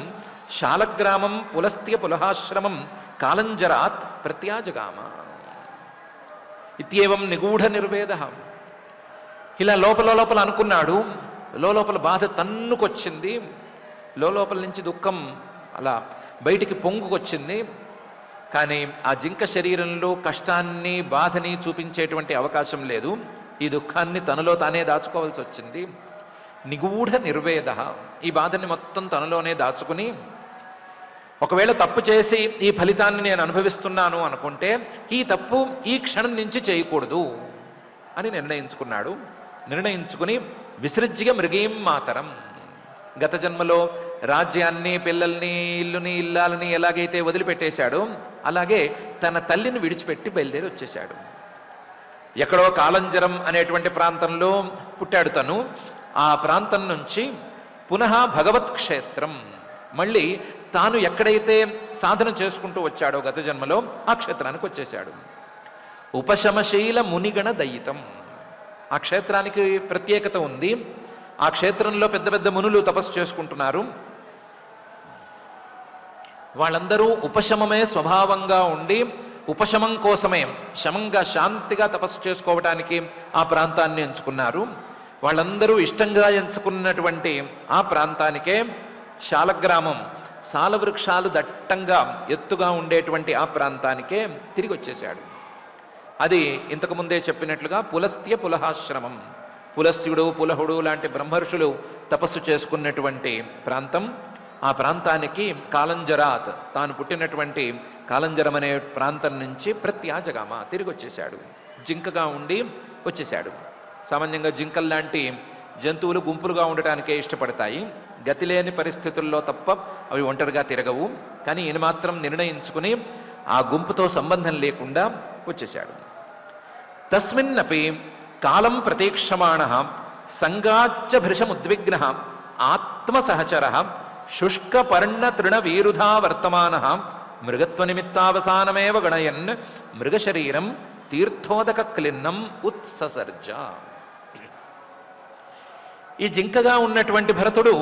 శాలగ్రామం పులస్త్య పులహాశ్రమం కాలంజరాత్ ప్రత్యాజగామ. ఇత్యేవం నిగూఢ నిర్వేదః, ఇలా లోపల అనుకున్నాడు. లోపల బాధ తన్నుకొచ్చింది, లోపల నుంచి దుఃఖం అలా బయటికి పొంగుకొచ్చింది. కానీ ఆ జింక శరీరంలో కష్టాన్ని బాధని చూపించేటువంటి అవకాశం లేదు. ఈ దుఃఖాన్ని తనలో తానే దాచుకోవాల్సి వచ్చింది. నిగూఢ నిర్వేదః, ఈ బాధని మొత్తం తనలోనే దాచుకుని, ఒకవేళ తప్పు చేసి ఈ ఫలితాన్ని నేను అనుభవిస్తున్నాను అనుకుంటే ఈ తప్పు ఈ క్షణం నుంచి చేయకూడదు అని నిర్ణయించుకుని విసృజ్య మృగీం మాతరం, గత జన్మలో రాజ్యాన్ని పిల్లల్ని ఇల్లుని ఇల్లాలని ఎలాగైతే వదిలిపెట్టేశాడో అలాగే తన తల్లిని విడిచిపెట్టి బయలుదేరి వచ్చేశాడు. ఎక్కడో కాలంజరం అనేటువంటి ప్రాంతంలో పుట్టాడు తను. ఆ ప్రాంతం నుంచి పునః భగవత్ క్షేత్రం, మళ్ళీ తాను ఎక్కడైతే సాధన చేసుకుంటూ వచ్చాడో గత జన్మలో ఆ క్షేత్రానికి వచ్చేశాడు. ఉపశమశీల మునిగణ దయితం, ఆ క్షేత్రానికి ప్రత్యేకత ఉంది. ఆ క్షేత్రంలో పెద్ద పెద్ద మునులు తపస్సు చేసుకుంటున్నారు. వాళ్ళందరూ ఉపశమమే స్వభావంగా ఉండి ఉపశమం కోసమే శమంగా శాంతిగా తపస్సు చేసుకోవడానికి ఆ ప్రాంతాన్ని ఎంచుకున్నారు. వాళ్ళందరూ ఇష్టంగా ఎంచుకున్నటువంటి ఆ ప్రాంతానికే శాలగ్రామం, సాలవృక్షాలు దట్టంగా ఎత్తుగా ఉండేటువంటి ఆ ప్రాంతానికే తిరిగి వచ్చేశాడు. అది ఇంతకుముందే చెప్పినట్లుగా పులస్త్య పులహాశ్రమం, పులస్త్యుడు పులహుడు లాంటి బ్రహ్మర్షులు తపస్సు చేసుకున్నటువంటి ప్రాంతం. ఆ ప్రాంతానికి కాలంజరాత్, తాను పుట్టినటువంటి కాలంజరం అనే ప్రాంతం నుంచి ప్రత్యాజగామ తిరిగి వచ్చేశాడు. జింకగా ఉండి వచ్చేశాడు. సామాన్యంగా జింకల్లాంటి జంతువులు గుంపులుగా ఉండటానికే ఇష్టపడతాయి. గతి లేని పరిస్థితుల్లో తప్ప అవి ఒంటరిగా తిరగవు. కానీ ఈయన మాత్రం నిర్ణయించుకుని ఆ గుంపుతో సంబంధం లేకుండా వచ్చేశాడు. తస్మిన్నపి కాలం ప్రతీక్షమాణ సంగాచ్చ భృశముద్విగ్న ఆత్మసహచర శుష్కపర్ణ తృణవీరుధా వర్తమాన మృగత్వనిమిత్తావసానమేవ గణయన్ మృగశరీరం తీర్థోదక క్లిన్నం ఉత్ససర్జ. ఈ జింకగా ఉన్నటువంటి భరతుడు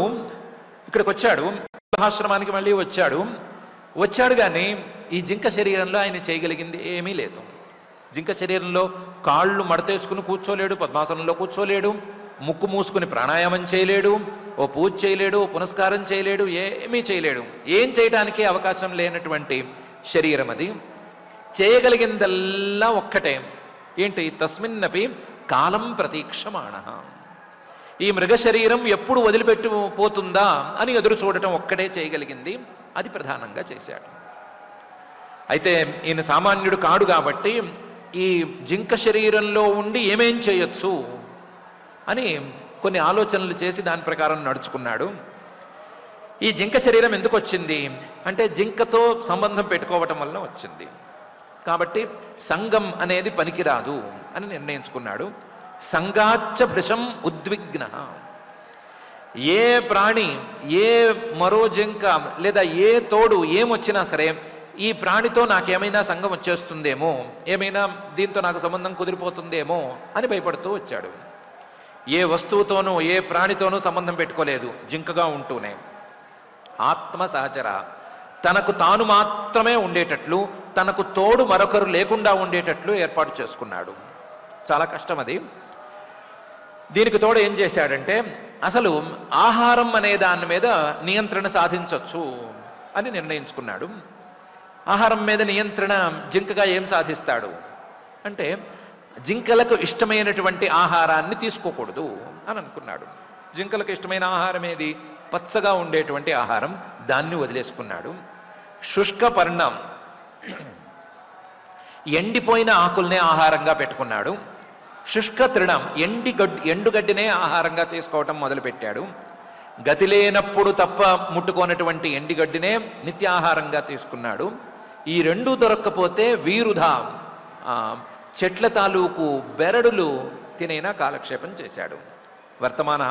ఇక్కడికి వచ్చాడు, ఆశ్రమానికి మళ్ళీ వచ్చాడు కానీ ఈ జింక శరీరంలో ఆయన చేయగలిగింది ఏమీ లేదు. జింక శరీరంలో కాళ్ళు మడతేసుకుని కూర్చోలేడు, పద్మాసనంలో కూర్చోలేడు, ముక్కు మూసుకుని ప్రాణాయామం చేయలేడు, ఓ పూజ చేయలేడు, ఓ పునస్కారం చేయలేడు, ఏమీ చేయలేడు. ఏం చేయడానికి అవకాశం లేనటువంటి శరీరం అది. చేయగలిగిందల్లా ఒక్కటే, ఏంటి? తస్మిన్నపి కాలం ప్రతీక్షమాణ, ఈ మృగ శరీరం ఎప్పుడు వదిలిపెట్టిపోతుందా అని ఎదురు చూడటం ఒక్కడే చేయగలిగింది. అది ప్రధానంగా చేశాడు. అయితే ఈయన సామాన్యుడు కాడు కాబట్టి ఈ జింక శరీరంలో ఉండి ఏమేం చేయొచ్చు అని కొన్ని ఆలోచనలు చేసి దాని ప్రకారం నడుచుకున్నాడు. ఈ జింక శరీరం ఎందుకు వచ్చింది అంటే జింకతో సంబంధం పెట్టుకోవటం వలన వచ్చింది. కాబట్టి సంగం అనేది పనికిరాదు అని నిర్ణయించుకున్నాడు. సంగాచ్చ భృశం ఉద్విగ్న, ఏ ప్రాణి, ఏ మరో జింక లేదా ఏ తోడు ఏమొచ్చినా సరే ఈ ప్రాణితో నాకేమైనా సంఘం వచ్చేస్తుందేమో, ఏమైనా దీంతో నాకు సంబంధం కుదిరిపోతుందేమో అని భయపడుతూ వచ్చాడు. ఏ వస్తువుతోనూ ఏ ప్రాణితోనూ సంబంధం పెట్టుకోలేదు జింకగా ఉంటూనే. ఆత్మ సహచర, తనకు తాను మాత్రమే ఉండేటట్లు, తనకు తోడు మరొకరు లేకుండా ఉండేటట్లు ఏర్పాటు చేసుకున్నాడు. చాలా కష్టం అది. దీనికి తోడు ఏం చేశాడంటే అసలు ఆహారం అనే దాని మీద నియంత్రణ సాధించవచ్చు అని నిర్ణయించుకున్నాడు. ఆహారం మీద నియంత్రణ జింకగా ఏం సాధిస్తాడు అంటే జింకలకు ఇష్టమైనటువంటి ఆహారాన్ని తీసుకోకూడదు అని అనుకున్నాడు. జింకలకు ఇష్టమైన ఆహారం ఏది? పచ్చగా ఉండేటువంటి ఆహారం, దాన్ని వదిలేసుకున్నాడు. శుష్కపర్ణం, ఎండిపోయిన ఆకుల్నే ఆహారంగా పెట్టుకున్నాడు. శుష్క తృణం, ఎండుగడ్డినే ఆహారంగా తీసుకోవటం మొదలుపెట్టాడు. గతి లేనప్పుడు తప్ప ముట్టుకోనటువంటి ఎండిగడ్డినే నిత్యాహారంగా తీసుకున్నాడు. ఈ రెండు దొరక్కపోతే వీరుధా, చెట్ల తాలూకు బెరడులు తినైనా కాలక్షేపం చేశాడు. వర్తమాన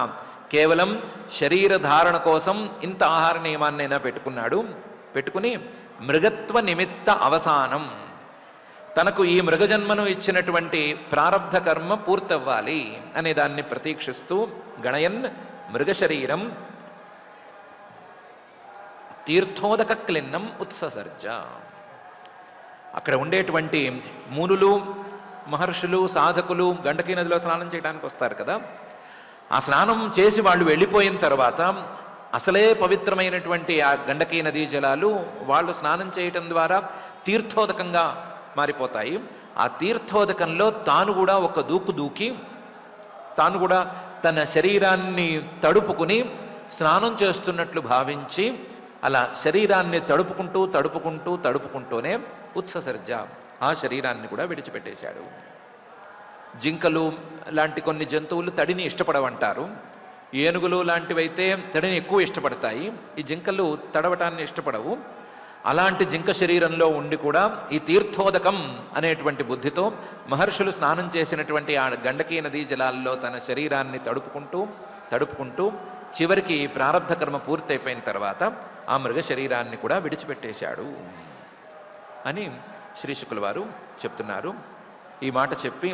కేవలం శరీర ధారణ కోసం ఇంత ఆహార నియమాన్నైనా పెట్టుకుని మృగత్వ నిమిత్త అవసానం, తనకు ఈ మృగజన్మను ఇచ్చినటువంటి ప్రారబ్ధ కర్మ పూర్తవ్వాలి అనే దాన్ని ప్రతీక్షిస్తూ గణయన్ మృగశరీరం తీర్థోదక క్లిన్నం ఉత్ససర్జ. అక్కడ ఉండేటువంటి మునులు, మహర్షులు, సాధకులు గండకీ నదిలో స్నానం చేయడానికి వస్తారు కదా. ఆ స్నానం చేసి వాళ్ళు వెళ్ళిపోయిన తర్వాత అసలే పవిత్రమైనటువంటి ఆ గండకీ నదీ జలాలు వాళ్ళు స్నానం చేయటం ద్వారా తీర్థోదకంగా మారిపోతాయి. ఆ తీర్థోదకంలో తాను కూడా ఒక దూకి తాను కూడా తన శరీరాన్ని తడుపుకుని స్నానం చేస్తున్నట్లు భావించి అలా శరీరాన్ని తడుపుకుంటూనే ఉత్ససర్జ, ఆ శరీరాన్ని కూడా విడిచిపెట్టేశాడు. జింకలు లాంటి కొన్ని జంతువులు తడిని ఇష్టపడవంటారు. ఏనుగులు లాంటివైతే తడిని ఎక్కువ ఇష్టపడతాయి. ఈ జింకలు తడవటాన్ని ఇష్టపడవు. అలాంటి జింక శరీరంలో ఉండి కూడా ఈ తీర్థోదకం అనేటువంటి బుద్ధితో మహర్షులు స్నానం చేసినటువంటి ఆ గండకీ నదీ జలాల్లో తన శరీరాన్ని తడుపుకుంటూ చివరికి ప్రారబ్ధ కర్మ పూర్తయిపోయిన తర్వాత ఆ మృగ శరీరాన్ని కూడా విడిచిపెట్టేశాడు అని శ్రీ శుకుల వారు చెప్తున్నారు. ఈ మాట చెప్పి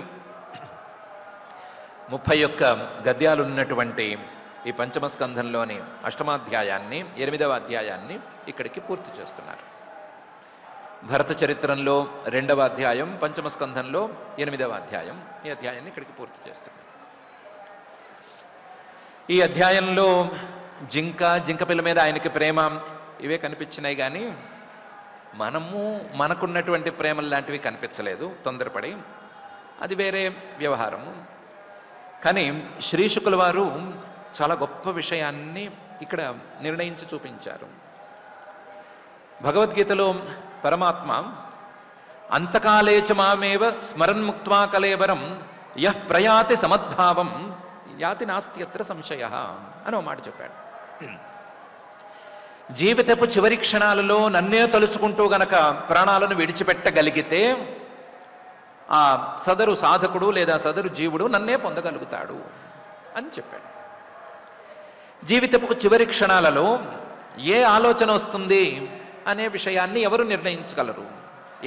31 గద్యాలు ఉన్నటువంటి ఈ పంచమ స్కంధంలోని అష్టమాధ్యాయాన్ని 8వ అధ్యాయాన్ని ఇక్కడికి పూర్తి చేస్తున్నారు. భరత చరిత్రంలో 2వ అధ్యాయం, పంచమ స్కంధంలో 8వ అధ్యాయం. ఈ అధ్యాయాన్ని ఇక్కడికి పూర్తి చేస్తున్నారు. ఈ అధ్యాయంలో జింక పిల్ల మీద ఆయనకి ప్రేమ ఇవే కనిపించినాయి, కానీ మనకున్నటువంటి ప్రేమలు లాంటివి కనిపించలేదు తొందరపడి. అది వేరే వ్యవహారము. కానీ శ్రీ శుకుల వారు చాలా గొప్ప విషయాన్ని ఇక్కడ నిర్ణయించి చూపించారు. భగవద్గీతలో పరమాత్మ అంతకాలే చ మామేవ స్మరన్ముక్త్వా కలేవరం యః ప్రయాతి సమద్భావం యాతి నాస్త్యత్ర సంశయ అని ఒక మాట చెప్పాడు. జీవితపు చివరి క్షణాలలో నన్నే తలుచుకుంటూ గనక ప్రాణాలను విడిచిపెట్టగలిగితే ఆ సదరు సాధకుడు లేదా సదరు జీవుడు నన్నే పొందగలుగుతాడు అని చెప్పాడు. జీవితపు చివరి క్షణాలలో ఏ ఆలోచన వస్తుంది అనే విషయాన్ని ఎవరు నిర్ణయించగలరు?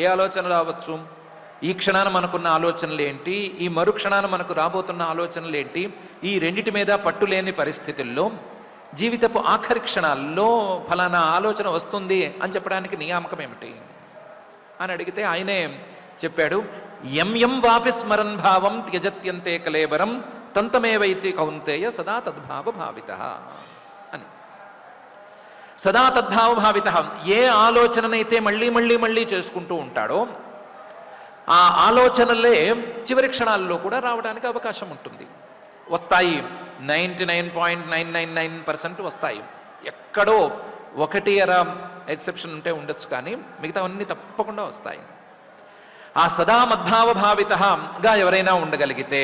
ఏ ఆలోచన రావచ్చు? ఈ క్షణాన మనకున్న ఆలోచనలు ఏంటి, ఈ మరుక్షణాన మనకు రాబోతున్న ఆలోచనలు ఏంటి, ఈ రెండిటి మీద పట్టులేని పరిస్థితుల్లో జీవితపు ఆఖరి క్షణాల్లో ఫలానా ఆలోచన వస్తుంది అని చెప్పడానికి నియామకం ఏమిటి అని అడిగితే ఆయనే చెప్పాడు, యం వాపి స్మరన్ భావం త్యజత్యంతే కలేబరం తంతమేవైతి కౌంతేయ సదా తద్భావ భావిత అని. సదా తద్భావ భావిత, ఏ ఆలోచననైతే మళ్ళీ మళ్ళీ మళ్ళీ చేసుకుంటూ ఉంటాడో ఆ ఆలోచనలే చివరి క్షణాల్లో కూడా రావడానికి అవకాశం ఉంటుంది. వస్తాయి, 99.999% వస్తాయి. ఎక్కడో 1 ఎక్సెప్షన్ ఉంటే ఉండొచ్చు, కానీ మిగతావన్నీ తప్పకుండా వస్తాయి. ఆ సదా మద్భావ భావితగా ఎవరైనా ఉండగలిగితే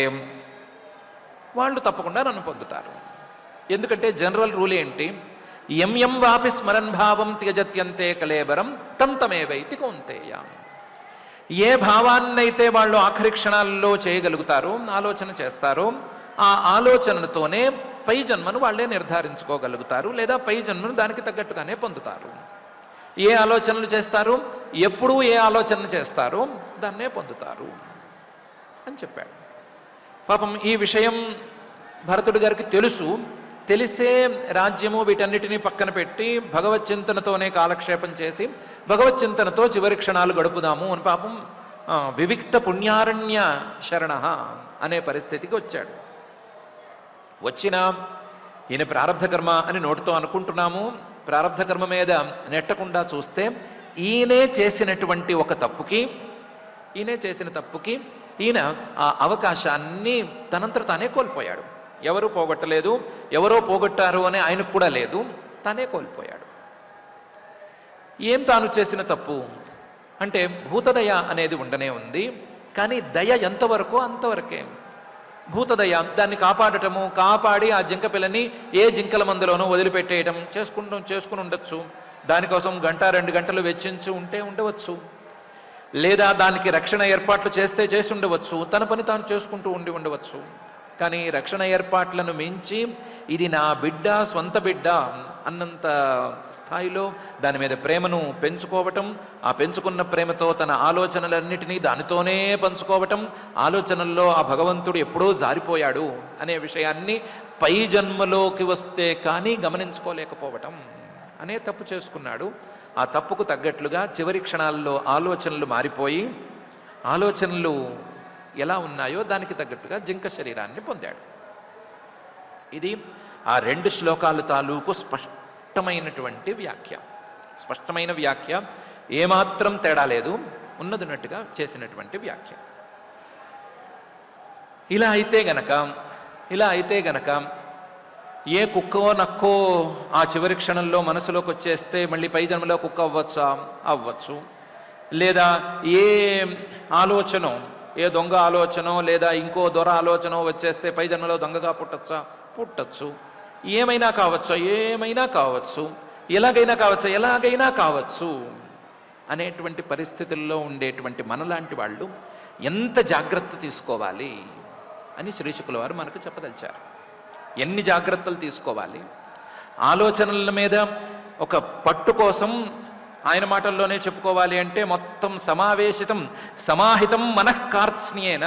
వాళ్ళు తప్పకుండా నన్ను పొందుతారు. ఎందుకంటే జనరల్ రూల్ ఏంటి? యం వాపి స్మరన్ భావం త్యజత్యంతే కలేబరం తంతమేవైతి కౌంతేయ. ఏ భావాన్నైతే వాళ్ళు ఆఖరి క్షణాల్లో చేయగలుగుతారో, ఆలోచన చేస్తారో, ఆ ఆలోచనతోనే పై జన్మను వాళ్ళే నిర్ధారించుకోగలుగుతారు, లేదా పై జన్మను దానికి తగ్గట్టుగానే పొందుతారు. ఏ ఆలోచనలు చేస్తారు, ఎప్పుడు ఏ ఆలోచన చేస్తారో దాన్నే పొందుతారు అని చెప్పాడు. పాపం ఈ విషయం భరతుడి గారికి తెలిసే రాజ్యము వీటన్నిటినీ పక్కన పెట్టి భగవచ్చింతనతోనే కాలక్షేపం చేసి భగవచ్చింతనతో చివరి క్షణాలు గడుపుదాము అని పాపం వివిక్త పుణ్యారణ్య శరణ అనే పరిస్థితికి వచ్చాడు. వచ్చినా ఈయన ప్రారబ్ధ కర్మ అని నోటితో అనుకుంటున్నాము, ప్రారబ్ధ కర్మ మీద నెట్టకుండా చూస్తే ఈయనే చేసినటువంటి ఒక తప్పుకి ఈయన ఆ అవకాశాన్ని తనంతట తానే కోల్పోయాడు. ఎవరు పోగొట్టలేదు, ఎవరో పోగొట్టారు అని ఆయనకు కూడా లేదు, తానే కోల్పోయాడు. ఏం తాను చేసిన తప్పు అంటే భూతదయ అనేది ఉండనే ఉంది, కానీ దయ ఎంతవరకు అంతవరకే. భూతదయ దాన్ని కాపాడి ఆ జింక పిల్లని ఏ జింకల మందులోనో వదిలిపెట్టేయటం చేసుకుని ఉండొచ్చు. దానికోసం 1-2 గంటలు వెచ్చించి ఉండవచ్చు, లేదా దానికి రక్షణ ఏర్పాట్లు చేసి ఉండవచ్చు, తన పని తాను చేసుకుంటూ ఉండవచ్చు. కానీ రక్షణ ఏర్పాట్లను మించి ఇది నా బిడ్డ, స్వంత బిడ్డ అన్నంత స్థాయిలో దాని మీద ప్రేమను పెంచుకోవటం, ఆ పెంచుకున్న ప్రేమతో తన ఆలోచనలన్నిటినీ దానితోనే పంచుకోవటం, ఆలోచనల్లో ఆ భగవంతుడు ఎప్పుడో జారిపోయాడు అనే విషయాన్ని పై జన్మలోకి వస్తే కానీ గమనించుకోలేకపోవటం అనే తప్పు చేసుకున్నాడు. ఆ తప్పుకు తగ్గట్లుగా చివరి క్షణాల్లో ఆలోచనలు మారిపోయి, ఆలోచనలు ఎలా ఉన్నాయో దానికి తగ్గట్టుగా జింక శరీరాన్ని పొందాడు. ఇది ఆ 2 శ్లోకాలు తాలూకు స్పష్టమైనటువంటి వ్యాఖ్య. స్పష్టమైన వ్యాఖ్య, ఏమాత్రం తేడా లేదు, ఉన్నదిన్నట్టుగా చేసినటువంటి వ్యాఖ్య. ఇలా అయితే గనక ఏ కుక్కో నక్కో ఆ చివరి క్షణంలో మనసులోకి వచ్చేస్తే మళ్ళీ పై జన్మలో కుక్క అవ్వచ్చు, లేదా ఏ ఆలోచనో, ఏ దొంగ ఆలోచనో లేదా ఇంకో దొర ఆలోచనో వచ్చేస్తే పై జన్మలో దొంగగా పుట్టచ్చు. ఏమైనా కావచ్చు, ఎలాగైనా కావచ్చు అనేటువంటి పరిస్థితుల్లో ఉండేటువంటి మనలాంటి వాళ్ళు ఎంత జాగ్రత్త తీసుకోవాలి అని శ్రీ శుకుల వారు మనకు చెప్పదలిచారు. ఎన్ని జాగ్రత్తలు తీసుకోవాలి, ఆలోచనల మీద ఒక పట్టు కోసం ఆయన మాటల్లోనే చెప్పుకోవాలి అంటే మొత్తం సమావేశితం సమాహితం మనఃకార్త్స్న్యేన,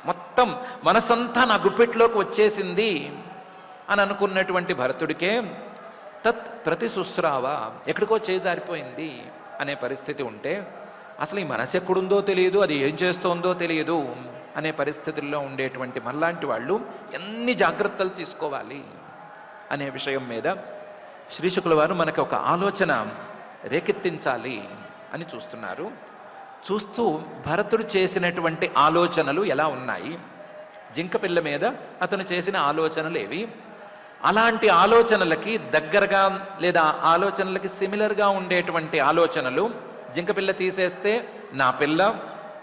మొత్తం మనసంతా నా గుప్పెట్లోకి వచ్చేసింది అని అనుకున్నటువంటి భరతుడికే తత్ ప్రతిశుశ్రావ, ఎక్కడికో చేజారిపోయింది అనే పరిస్థితి ఉంటే అసలు ఈ మనసు ఎక్కడుందో తెలియదు, అది ఏం చేస్తోందో తెలియదు అనే పరిస్థితుల్లో ఉండేటువంటి మనలాంటి వాళ్ళు ఎన్ని జాగ్రత్తలు తీసుకోవాలి అనే విషయం మీద శ్రీ శుకుల వారు మనకి ఒక ఆలోచన రేకెత్తించాలి అని చూస్తున్నారు. చూస్తూ భరతుడు చేసినటువంటి ఆలోచనలు ఎలా ఉన్నాయి, జింకపిల్ల మీద అతను చేసిన ఆలోచనలు ఏవి, అలాంటి ఆలోచనలకి దగ్గరగా లేదా ఆలోచనలకి సిమిలర్గా ఉండేటువంటి ఆలోచనలు, జింకపిల్ల తీసేస్తే నా పిల్ల,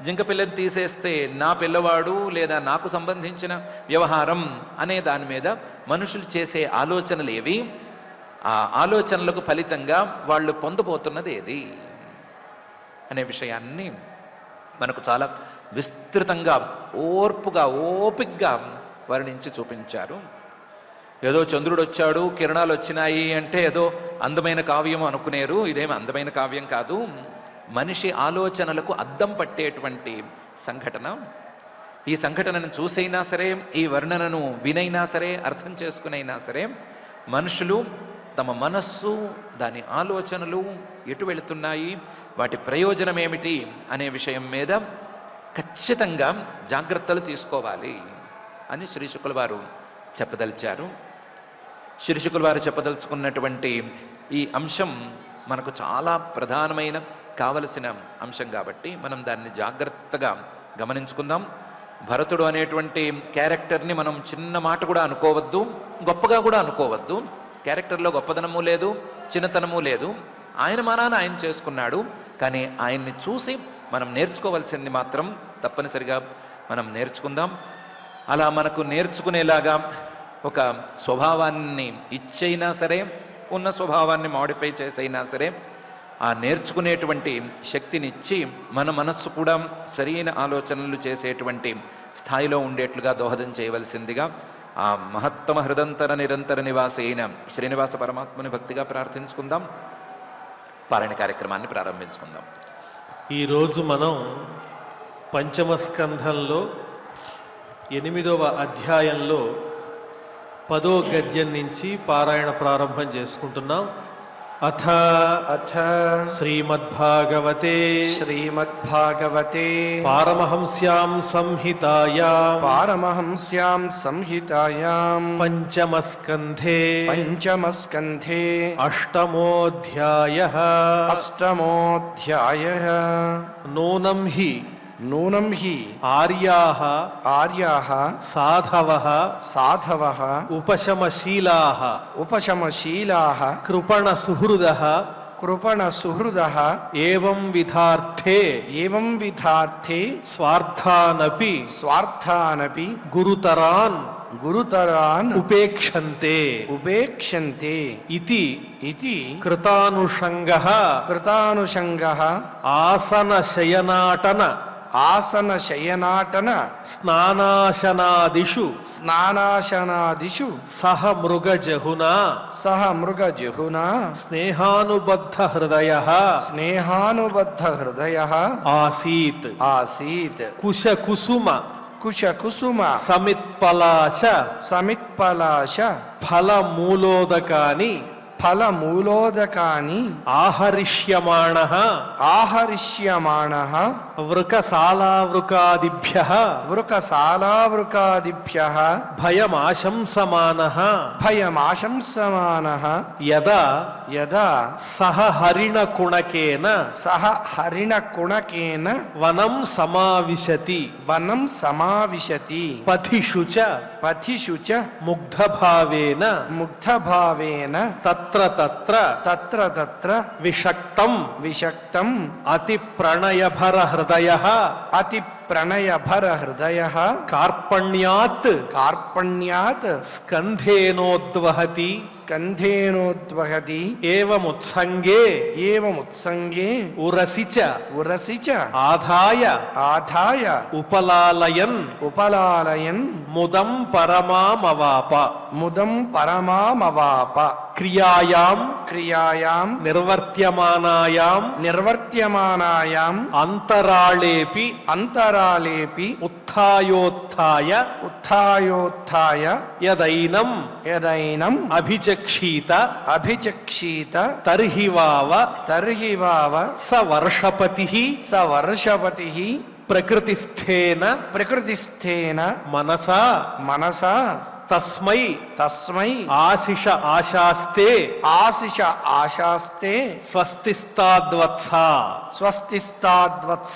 జింకపిల్లని తీసేస్తే నా పిల్లవాడు లేదా నాకు సంబంధించిన వ్యవహారం అనే దాని మీద మనుషులు చేసే ఆలోచనలు ఏవి, ఆ ఆలోచనలకు ఫలితంగా వాళ్ళు పొందబోతున్నది ఏది అనే విషయాన్ని మనకు చాలా విస్తృతంగా ఓర్పుగా ఓపిగ్గా వర్ణించి చూపించారు. ఏదో చంద్రుడు వచ్చాడు కిరణాలు వచ్చినాయి అంటే ఏదో అందమైన కావ్యం అనుకునేరు, ఇదేమి అందమైన కావ్యం కాదు. మనిషి ఆలోచనలకు అద్దం పట్టేటువంటి సంఘటన. ఈ సంఘటనను చూసైనా సరే, ఈ వర్ణనను వినైనా సరే, అర్థం చేసుకునైనా సరే మనుషులు తమ మనస్సు, దాని ఆలోచనలు ఎటు వెళుతున్నాయి, వాటి ప్రయోజనం ఏమిటి అనే విషయం మీద ఖచ్చితంగా జాగ్రత్తలు తీసుకోవాలి అని శ్రీ శుకుల వారు చెప్పదలిచారు. శ్రీ శుకుల వారు చెప్పదలుచుకున్నటువంటి ఈ అంశం మనకు చాలా ప్రధానమైన కావలసిన అంశం కాబట్టి మనం దాన్ని జాగ్రత్తగా గమనించుకుందాం. భరతుడు అనేటువంటి క్యారెక్టర్ని మనం చిన్న మాట కూడా అనుకోవద్దు, గొప్పగా కూడా అనుకోవద్దు. క్యారెక్టర్లో గొప్పతనము లేదు, చిన్నతనము లేదు. ఆయన మానాన ఆయన చేసుకున్నాడు. కానీ ఆయన్ని చూసి మనం నేర్చుకోవాల్సింది మాత్రం తప్పనిసరిగా మనం నేర్చుకుందాం. అలా మనకు నేర్చుకునేలాగా ఒక స్వభావాన్ని ఇచ్చైనా సరే, ఉన్న స్వభావాన్ని మాడిఫై చేసైనా సరే, ఆ నేర్చుకునేటువంటి శక్తినిచ్చి మన మనస్సు కూడా సరైన ఆలోచనలు చేసేటువంటి స్థాయిలో ఉండేట్లుగా దోహదం చేయవలసిందిగా ఆ మహత్తమ హృదంతర నిరంతర నివాస అయిన శ్రీనివాస పరమాత్మని భక్తిగా ప్రార్థించుకుందాం. పారాయణ కార్యక్రమాన్ని ప్రారంభించుకుందాం. ఈరోజు మనం పంచమ స్కంధంలో 8వ అధ్యాయంలో 10వ గద్యం నుంచి పారాయణ ప్రారంభం చేసుకుంటున్నాం. అథ శ్రీమద్భాగవతే పారమహంస్యాం సంహితాయాం పంచమస్కంధే అష్టమోऽధ్యాయः నూనం హి ఆర్యాః సాధవః ఉపశమశీలాః కృపణసుహృదః ఏవం విధార్థే స్వార్థానపి గురుతరాన్ ఉపేక్షంతే ఇతి కృతానుషంగః ఆసనశయనాటన స్నానాశనాదిషు సహ మృగజహునా స్నేహానుబద్ధ హృదయః ఆసీత్ కుశకుసుమ సమిత్పలాశ ఫలమూలోదకాని ఆహరిష్యమాణః వృకసాలావృకాదిభ్యః భయమాశంసమానః యదా సహ హరిణకుణకేన వనం సమావిశతి పథిషు చ ముగ్ధభావేన తత్ర విషక్తం అతి ప్రణయభర హృదయః కార్పణ్యాత్ స్కంధేనోద్వహతి ఏవముత్సంగే ఉరసి చ ఆధాయ ఉపలాలయన్ ముదం పరమామవాప ముదం పరమామవాప క్రియాయాం క్రియాయాం నిర్వర్త్యమానాయాం నిర్వర్త్యమానాయాం అంతరాళేపి అంతరాలేపి ఉత్థాయోత్థాయ ఉత్థాయోత్థాయ యదైనం యదైనం అభిచక్షీత అభిచక్షీత తర్హి వావ తర్హి వావ స వర్షపతిః స వర్షపతిః ప్రకృతిస్థేన ప్రకృతిస్థేన మనసా మనసా తస్మై తస్మై ఆశిష ఆశాస్తే ఆశిష ఆశాస్తే స్వస్తిస్తాద్వత్స స్వస్తిస్తాద్వత్స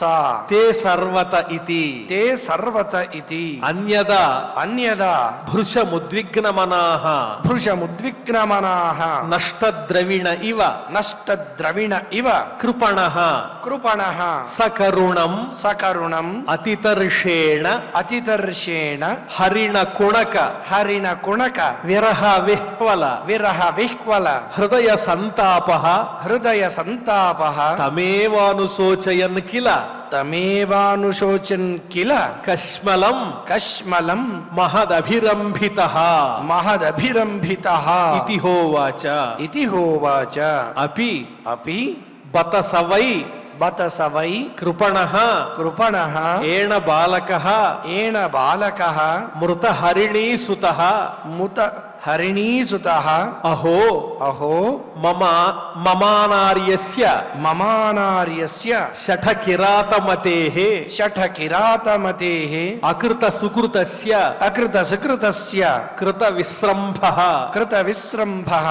తే సర్వత ఇతి తే సర్వత ఇతి అన్యదా అన్యదా భృశముద్విగ్నమనాః భృశముద్విగ్నమనాః నష్టద్రవిణ ఇవ నష్టద్రవిణ ఇవ కృపణః కృపణః సకరుణం సకరుణం అతితర్షేణ అతితర్షేణ హరిణ కుణక హరిణ కుణక విరహ విహ్వల విరహ విహ్వల హృదయ సంతాపః హృదయ సంతాపః తమేవానుశోచయన్ కిల తమేవానుశోచన్ కిల కష్మలం కష్మలం మహదభిరంభితః మహదభిరంభితః ఇతి హోవాచ ఇతి హోవాచ అపి అపి బత సవై బత సవై కృపణః కృపణః ఏణ బాలకః ఏన బాలకః మృత హరిణీసుతః ముత హరిణీసుతః అహో అహో మమానార్యస్య మమానార్యస్య శఠ కిరాతమతేః శఠ కిరాతమతేః అకృత సుకృతస్య అకృత సుకృతస్య కృత విశ్రంభః కృత విశ్రంభః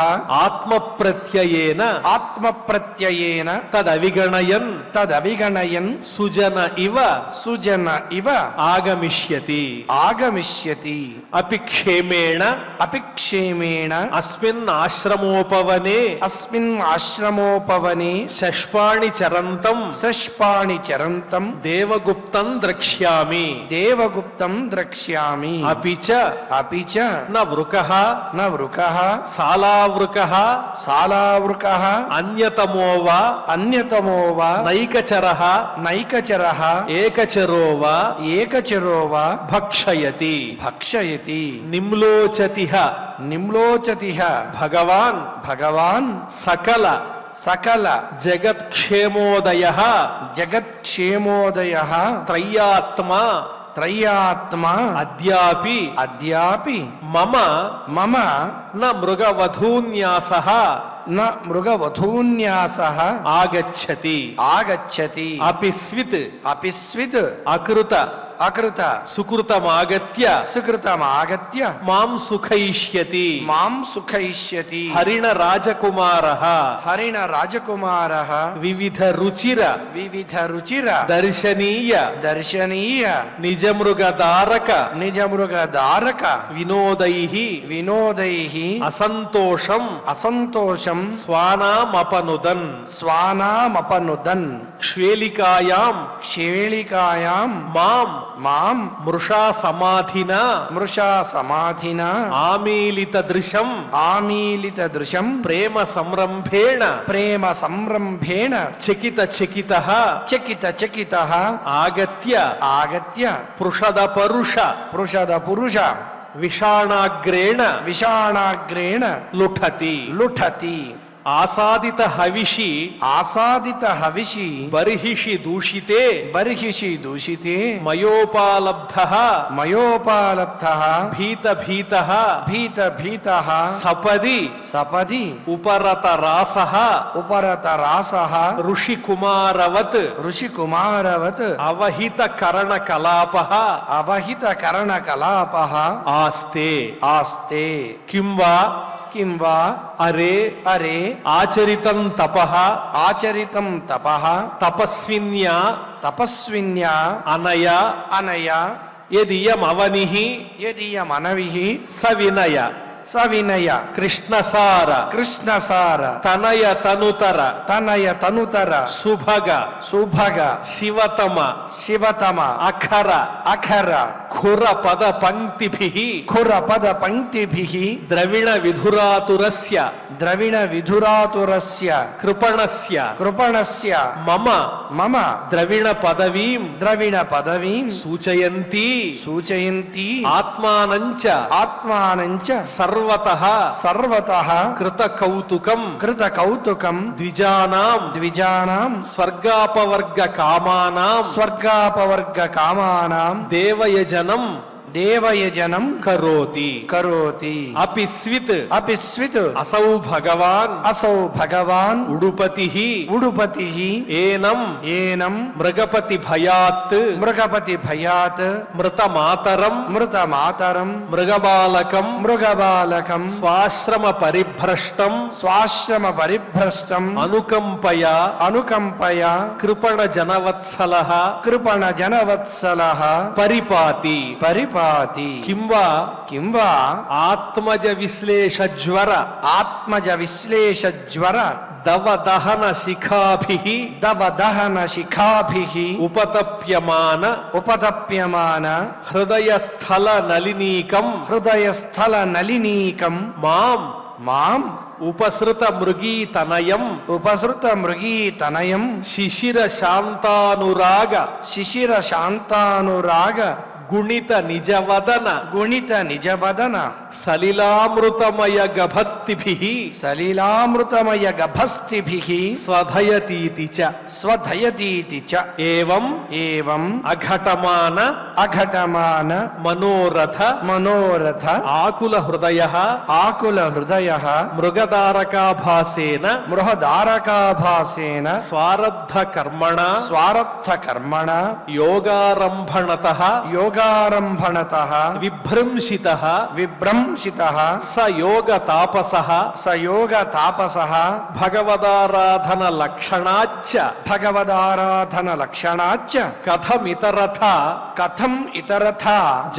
ఆత్మప్రత్యయేన ఆత్మప్రత్యయేన తదవిగణయన్ తదవిగణయన్ సుజన ఇవ సుజన ఇవ ఆగమిష్యతి ఆగమిష్యతి అపి క్షేమేణ అపిక్షేమేణ అస్మిన్ ఆశ్రమోపవనే అస్మిన్ ఆశ్రమోపవనే షష్పాణి చరంతం సష్పాణి చరంతం దేవగుప్తం ద్రక్ష్యామి దేవగుప్తం ద్రక్ష్యామి అపి చ అపి చ న వృకః న వృకః సాలావృకః సాలావృకః అన్యతమో వా అన్యతమో వా నైకచరః నైకచరః ఏకచరో వా ఏకచరో వా భక్షయతి భక్షయతి నిమ్లోచతిః నిమ్లోచతిః భగవాన్ భగవాన్ సకల సకల జగత్క్షేమోదయః జగత్క్షేమోదయః త్రయ్యాత్మా త్రయ్యాత్మా అద్యాపి అద్యాపి మమ మమ న మృగవధూన్యాసః న మృగవధూన్యాసః ఆగచ్చతి ఆగచ్చతి అపిస్విత్ అపిస్విత్ అకృత అకృత సుకృతమాగత్య సుకృతమాగత్య మాం సుఖయిష్యతి మాం సుఖయిష్యతి హరిణ రాజకుమారః హరిణ రాజకుమారః వివిధ రుచిర వివిధ రుచిర దర్శనీయ దర్శనీయ నిజమృగదారక నిజమృగదారక వినోదైః వినోదైః అసంతోషం అసంతోషం స్వానామపనుదన్ స్వానామపనుదన్ క్షేళికాయాం క్షేళికాయాం మాం మాం మృషా సమాధిన మృషా సమాధిన ఆమీలిత దృశం ఆమీలిత దృశం ప్రేమ సంరంభేణ ప్రేమ సంరంభేణ చకిత చకిత చకిత చకిత ఆగత్య ఆగత్య పృషద పరుష పృషద పురుష విషాణాగ్రేణ విషాణాగ్రేణ లుఠతి లుఠతి ఆసాదిత హవిషి ఆసాదిత హవిషి బర్హిషి దూషితే బర్హిషి దూషితే మయోపాలబ్ధః మయోపాలబ్ధః భీత భీత భీత భీతః సపది సపది ఉపరత రాసః ఉపరత రాసః ఋషికుమారవత్ ఋషికుమారవత్ అవహిత కరణ కలాపః అవహిత కరణ కలాపః ఆస్తే ఆస్తే కిం వా కిం వా అరే అరే ఆచరితం తపః ఆచరితం తపః తపస్విన్యా తపస్విన్యా అనయ అనయ యదియమవనిః యదీయమనవిః సవినయ సవినయ కృష్ణసార కృష్ణసార తనయ తనుతర తనయ తనుతర సుభగ సుభగ శివతమ శివతమ అఖర అఖర ఖుర పద పంక్తిభిః ఖురపద పంక్తిభిః ద్రవిణ విధురాతురస్య ద్రవిణ విధురాతురస్య కృపణస్య కృపణస్య మమ మమ ద్రవిణ పదవీం ద్రవిణ పదవీం సూచయంతి సూచయంతి ఆత్మానంచ ఆత్మానంచ సర్వతః సర్వతః కృత కౌతుకం కృత కౌతుకం ద్విజానాం ద్విజానాం స్వర్గాపవర్గ కామానాం స్వర్గాపవర్గ కామానాం దేవయజనం దేవయజనం కరోతి కరోతి అపి స్విత్ అపిస్విత్ అసౌ భగవాన్ అసౌ భగవాన్ ఉడుపతిః ఉడుపతిః ఏనం ఏనం మృగపతి భయాత్ మృగపతి భయాత్ మృతమాతరం మృతమాతరం మృగబాలకం మృగబాలకం స్వాశ్రమ పరిభ్రష్టం స్వాశ్రమ పరిభ్రష్టం అనుకంపయ అనుకంపయ కృపణ జనవత్సలః కృపణ జనవత్సలః పరిపాతి పరిపాతి కిం వా కిం వా ఆత్మజ విశ్లేషజ్వర ఆత్మజ విశ్లేష జ్వర దవదహన శిఖాభిః దవదహన శిఖాభిః ఉపతప్యమాన ఉపతప్యమాన హృదయస్థల నలినీకం హృదయస్థల నలినీకం మాం మాం ఉపసృత మృగీతనయం ఉపసృత మృగీతనయం శిశిర శాంతానురాగ శిశిర శాంతానురాగ గుణిత నిజవదన గుణిత నిజవదన సలిలామృతమయ గభస్తిభిః సలిలామృతమయ గభస్తిభిః స్వధయతీతి చ స్వధయతీతి చ ఏవం ఏవం అఘటమాన అఘటమాన మనోరథ మనోరథ ఆకుల హృదయ ఆకుల హృదయ మృగదారకాభాసేన మృహదారకాభాసేన స్వారద్ధ కర్మణ స్వారర్థ కర్మణ యోగారంభణతః యోగారంభణతః విభ్రంశితః విభ్రంశితః స యోగ తాపసః స యోగ తాపసః భగవదారాధన లక్షణాచ్చ భగవదారాధన లక్షణాచ్చ కథమితరథ కథం ఇతరథ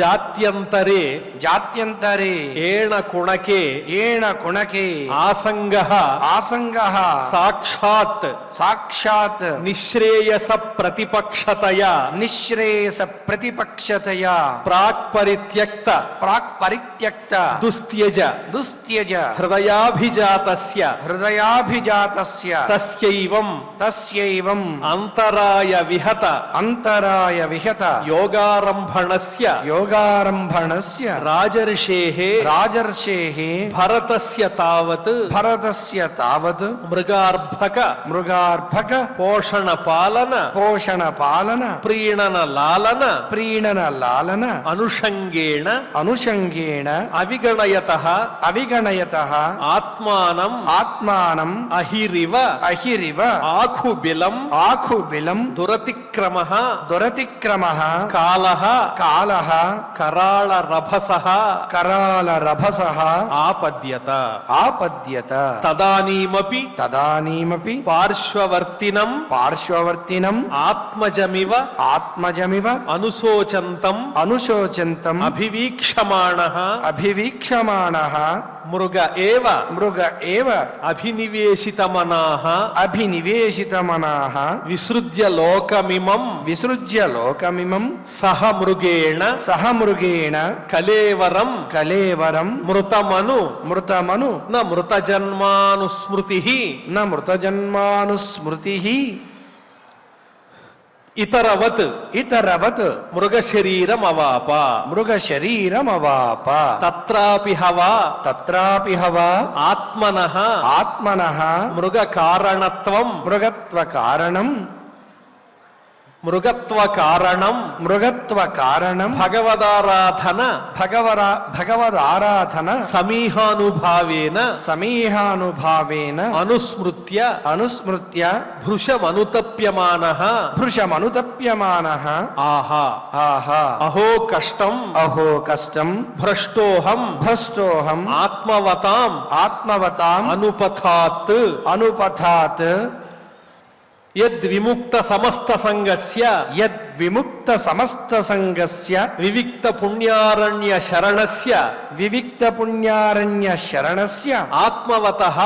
జాత్యంతరే జాత్యంతరే ఏణ కుణకే ఏణ కుణకే ఆసంగః ఆసంగః సాక్షాత్ సాక్షాత్ నిశ్రేయస ప్రతిపక్షతయా నిశ్రేయస ప్రతిపక్షతయా ప్రాక్ పరిత్యక్త ప్రాక్ పరిత్యక్త దుస్త్యజ దుస్త్యజ హృదయాభిజాతస్య హృదయాభిజాతస్య తస్యైవం తస్యైవం అంతరాయ విహత అంతరాయ విహత యోగారంభణస్య యోగారంభణస్య రాజర్షేః రాజర్షేః భరతస్య తావత్ భరతస్య తావత్ మృగార్భక మృగార్భక పోషణ పాలన పోషణ పాలన ప్రీణన లాలన ప్రీణన లాలన అనుషంగేణ అనుషంగేణ అవిగణయతః అవిగణయతః ఆత్మానం ఆత్మానం అహిరివ అహిరివ ఆఖుబిలం ఆఖుబిలం దురతిక్రమః దురతిక్రమః కాలః కాలః కరాళ రభసః కరాల రభసః ఆపద్యత ఆపద్యత తదానీమపి తదానీమపి పార్శ్వవర్తినం పార్శ్వవర్తినం ఆత్మజమివ ఆత్మజమివ అనుశోచంతం అనుశోచంతం అభివీక్షమాణః అభివీక్షమాణః మృగ ఏవ మృగ ఏవ అభినివేశితమనాః అభినివేశితమనాః విసృజ్య లోకమిమం విసృజ్య లోకమిమం సహ మృగేణ సహ మృగేణ కలేవరం కలేవరం మృతమను మృతమను న మృతజన్మానుస్మృతిః న మృతజన్మానుస్మృతిః ఇతరవత్ ఇతరవత్ మృగశరీరమవాప మృగశరీరమవాప తత్రాపి హవా తత్రాపి హవా ఆత్మనః ఆత్మనః మృగకారణత్వం మృగత్వకారణం మృగత్వకారణం మృగత్వకారణం భగవదారాధన భగవదారాధన సమీహానుభావేన సమీహానుభావేన అనుస్మృత్య అనుస్మృత్య భృశమనుతప్యమానః భృశమనుతప్యమానః ఆహా ఆహా అహో కష్టం అహో కష్టం భ్రష్టోహం భ్రష్టోహం ఆత్మవతాం ఆత్మవతాం అనుపథాత్ అనుపథాత్ యద్విముక్త సమస్త సంగస్య యద్విముక్త సమస్త సంగస్య వివిక్త పుణ్యారణ్య శరణస్య వివిక్త పుణ్యారణ్య శరణస్య ఆత్మవతః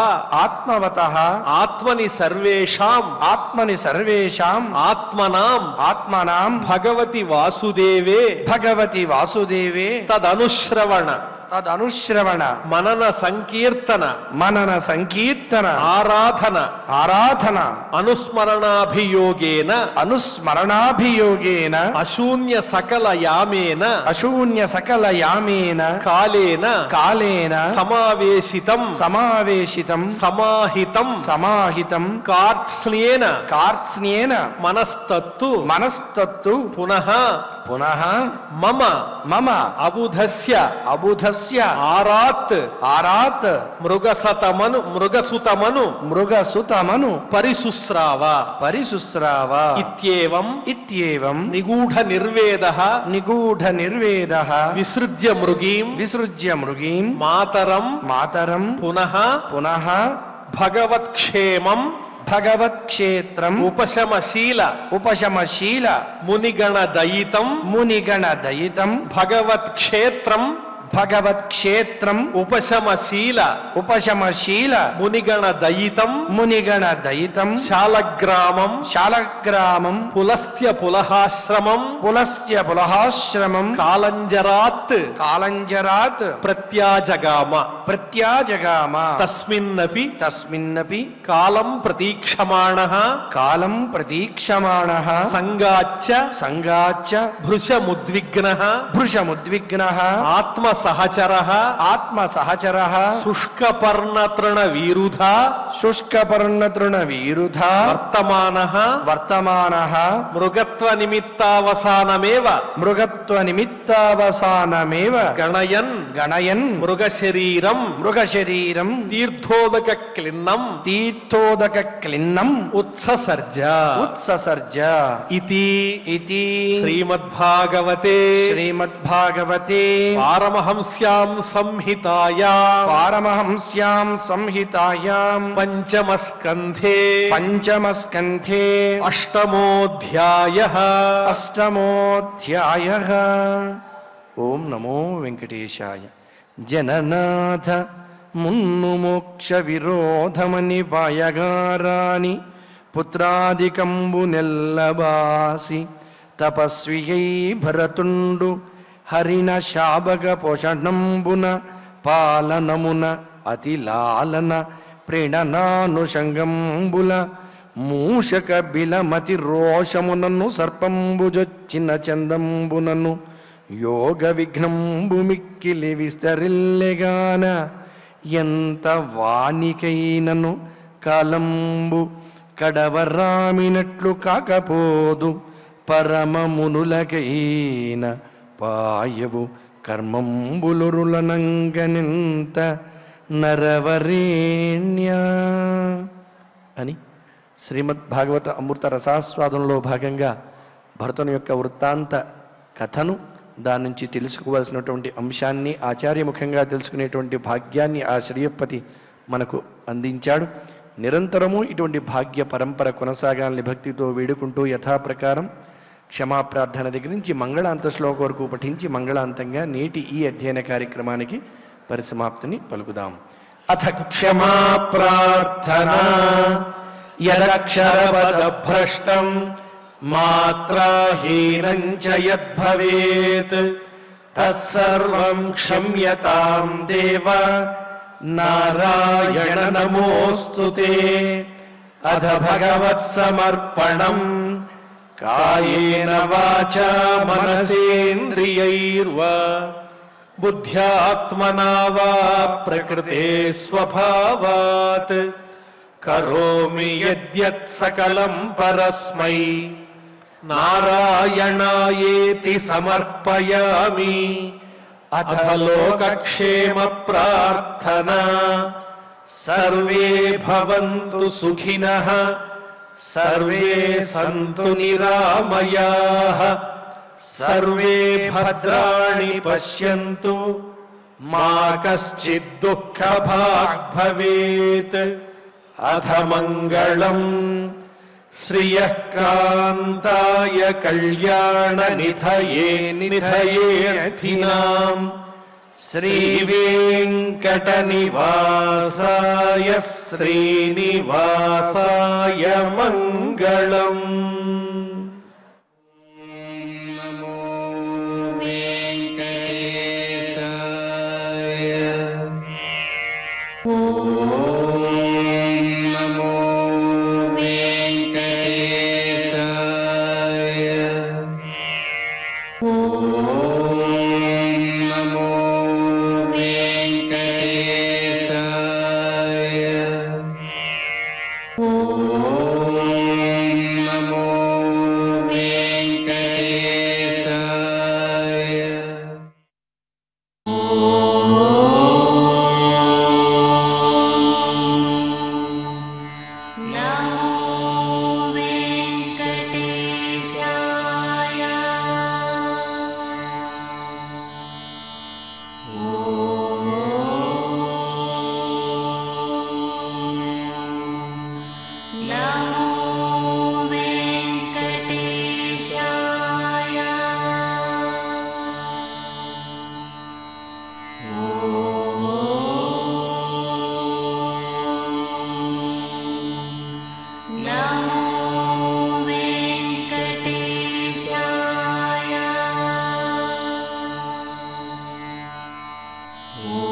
ఆత్మవతః ఆత్మని సర్వేషాం ఆత్మని సర్వేషాం ఆత్మనాం ఆత్మనాం భగవతి వాసుదేవే భగవతి వాసుదేవే తదనుశ్రవణ తదనుశ్రవణ మనన సంకీర్తన మనన సంకీర్తన ఆరాధన ఆరాధన అనుస్మరణాభియోగేన అనుస్మరణాభియోగేన అశూన్య సకల యామేన అశూన్య సకల యామేన కాలేన కాలేన సమావేశితం సమావేశితం సమాహితం సమాహితం కార్త్స్న్యేన కార్త్స్న్యేన మనస్తత్తు మనస్తత్తు పునః పునః మమ మమ అబుధస్య అబుధస్య ఆరాత్ ఆరాత్ మృగసుతమను మృగసుతమను పరిశుస్రావ పరిశుస్రావ ఇత్యేవం ఇత్యేవం నిగూఢ నిర్వేదః నిగూఢ నిర్వేదః విసృజ్య మృగీం విసృజ్య మృగీం మాతరం మాతరం పునః పునః భగవత్క్షేమం భగవత్క్షేత్రం ఉపశమశీల ఉపశమశీల మునిగణ దయితం మునిగణ దయితం భగవత్క్షేత్రం భగవత్క్షేత్రం ఉపశమశీల ఉపశమశీల మునిగణ దయితం మునిగణ దయితం శాలగ్రామం శాలగ్రామం పులస్త్య పులహాశ్రమం పులస్త్య పులహాశ్రమం కాలంజరాత్ కాలంజరాత్ ప్రత్యాజగామ ప్రత్యాజగామ తస్మిన్నపి తస్మిన్నపి కాలం ప్రతీక్షమాణః కాలం ప్రతీక్షమాణః సంగాచ్య సంగాచ్య భృశముద్విగ్నః భృశముద్విగ్నః ఆత్మసహచరః ఆత్మసహచరః శుష్కపర్ణతృణ వీరుధ శుష్కపర్ణతృణ వీరుధ వర్తమానః వర్తమానః మృగత్వ నిమిత్తావసానమేవ మృగత్వ నిమిత్తావసానమేవ గణయన్ గణయన్ మృగశరీరం మృగశరీరం తీర్థోదక క్లిన్నం తీర్థోదక క్లిన్నం ఉత్ససర్జ ఉత్ససర్జ ఇతి ఇతి శ్రీమద్భాగవతే శ్రీమద్భాగవతే పారమహంస్యాం సంహితాయాం పారమహంస్యాం సంహితాయాం పంచమస్కంధే పంచమస్కంధే అష్టమోऽధ్యాయః అష్టమోऽధ్యాయః. ఓం నమో వెంకటేశాయ. జననాథ మున్ను మోక్ష విరోధమని పాయగారాని పుత్రాదికంబు నెల్లబాసి తపస్వియై భరతుండు హరిణ శాబగ పోషణంబున పాలనమున అతిలాలన ప్రేణనానుషంగంబుల మూషక బిలమతి రోషమునను సర్పంబుజొచ్చిన చందంబునను యోగ విఘ్నంబు మిక్కిలి విస్తరిల్లెగాన ఎంత వానికైనను కాలంబు కడవరామినట్లు కాకపోదు పరమమునులకైన పాయవు కర్మంబులురులనంగనింత నరవరేణ్య అని శ్రీమద్భాగవత అమృత రసాస్వాదంలో భాగంగా భరతుని యొక్క వృత్తాంత కథను దాని నుంచి తెలుసుకోవాల్సినటువంటి అంశాన్ని ఆచార్యముఖంగా తెలుసుకునేటువంటి భాగ్యాన్ని ఆ శ్రీయప్పతి మనకు అందించాడు. నిరంతరము ఇటువంటి భాగ్య పరంపర కొనసాగాలని భక్తితో వేడుకుంటూ యథాప్రకారం క్షమాప్రార్థన దగ్గర నుంచి మంగళాంత శ్లోక వరకు పఠించి మంగళాంతంగా నేటి ఈ అధ్యయన కార్యక్రమానికి పరిసమాప్తిని పలుకుదాం. అథ క్షమా ప్రార్థన యదక్షరపదభ్రష్టం మాత్రాహీనం చ యద్భవేత్ తత్సర్వం క్షమ్యతాం దేవ నారాయణ నమోస్తుతే. అథ భగవత్సమర్పణం కాయేన వాచా మనసేంద్రియైర్వా బుద్ధ్యాత్మనా వా ప్రకృతే స్వభావాత్ కరోమి యద్యత్ సకలం పరస్మై నారాయణాయేతి సమర్పయామి. అథ లోకక్షేమ ప్రార్థనా సర్వే భవంతు సుఖినః సర్వే సంతు నిరామయాః సర్వే భద్రాణి పశ్యంతు మా కశ్చిద్ దుఃఖభాగ్ భవేత్. అథ మంగళం శ్రియః కాంతాయ కళ్యాణ నిధయే నిధయేర్థినాం శ్రీవేంకట నివాసాయ శ్రీనివాసాయ మంగళం. Oh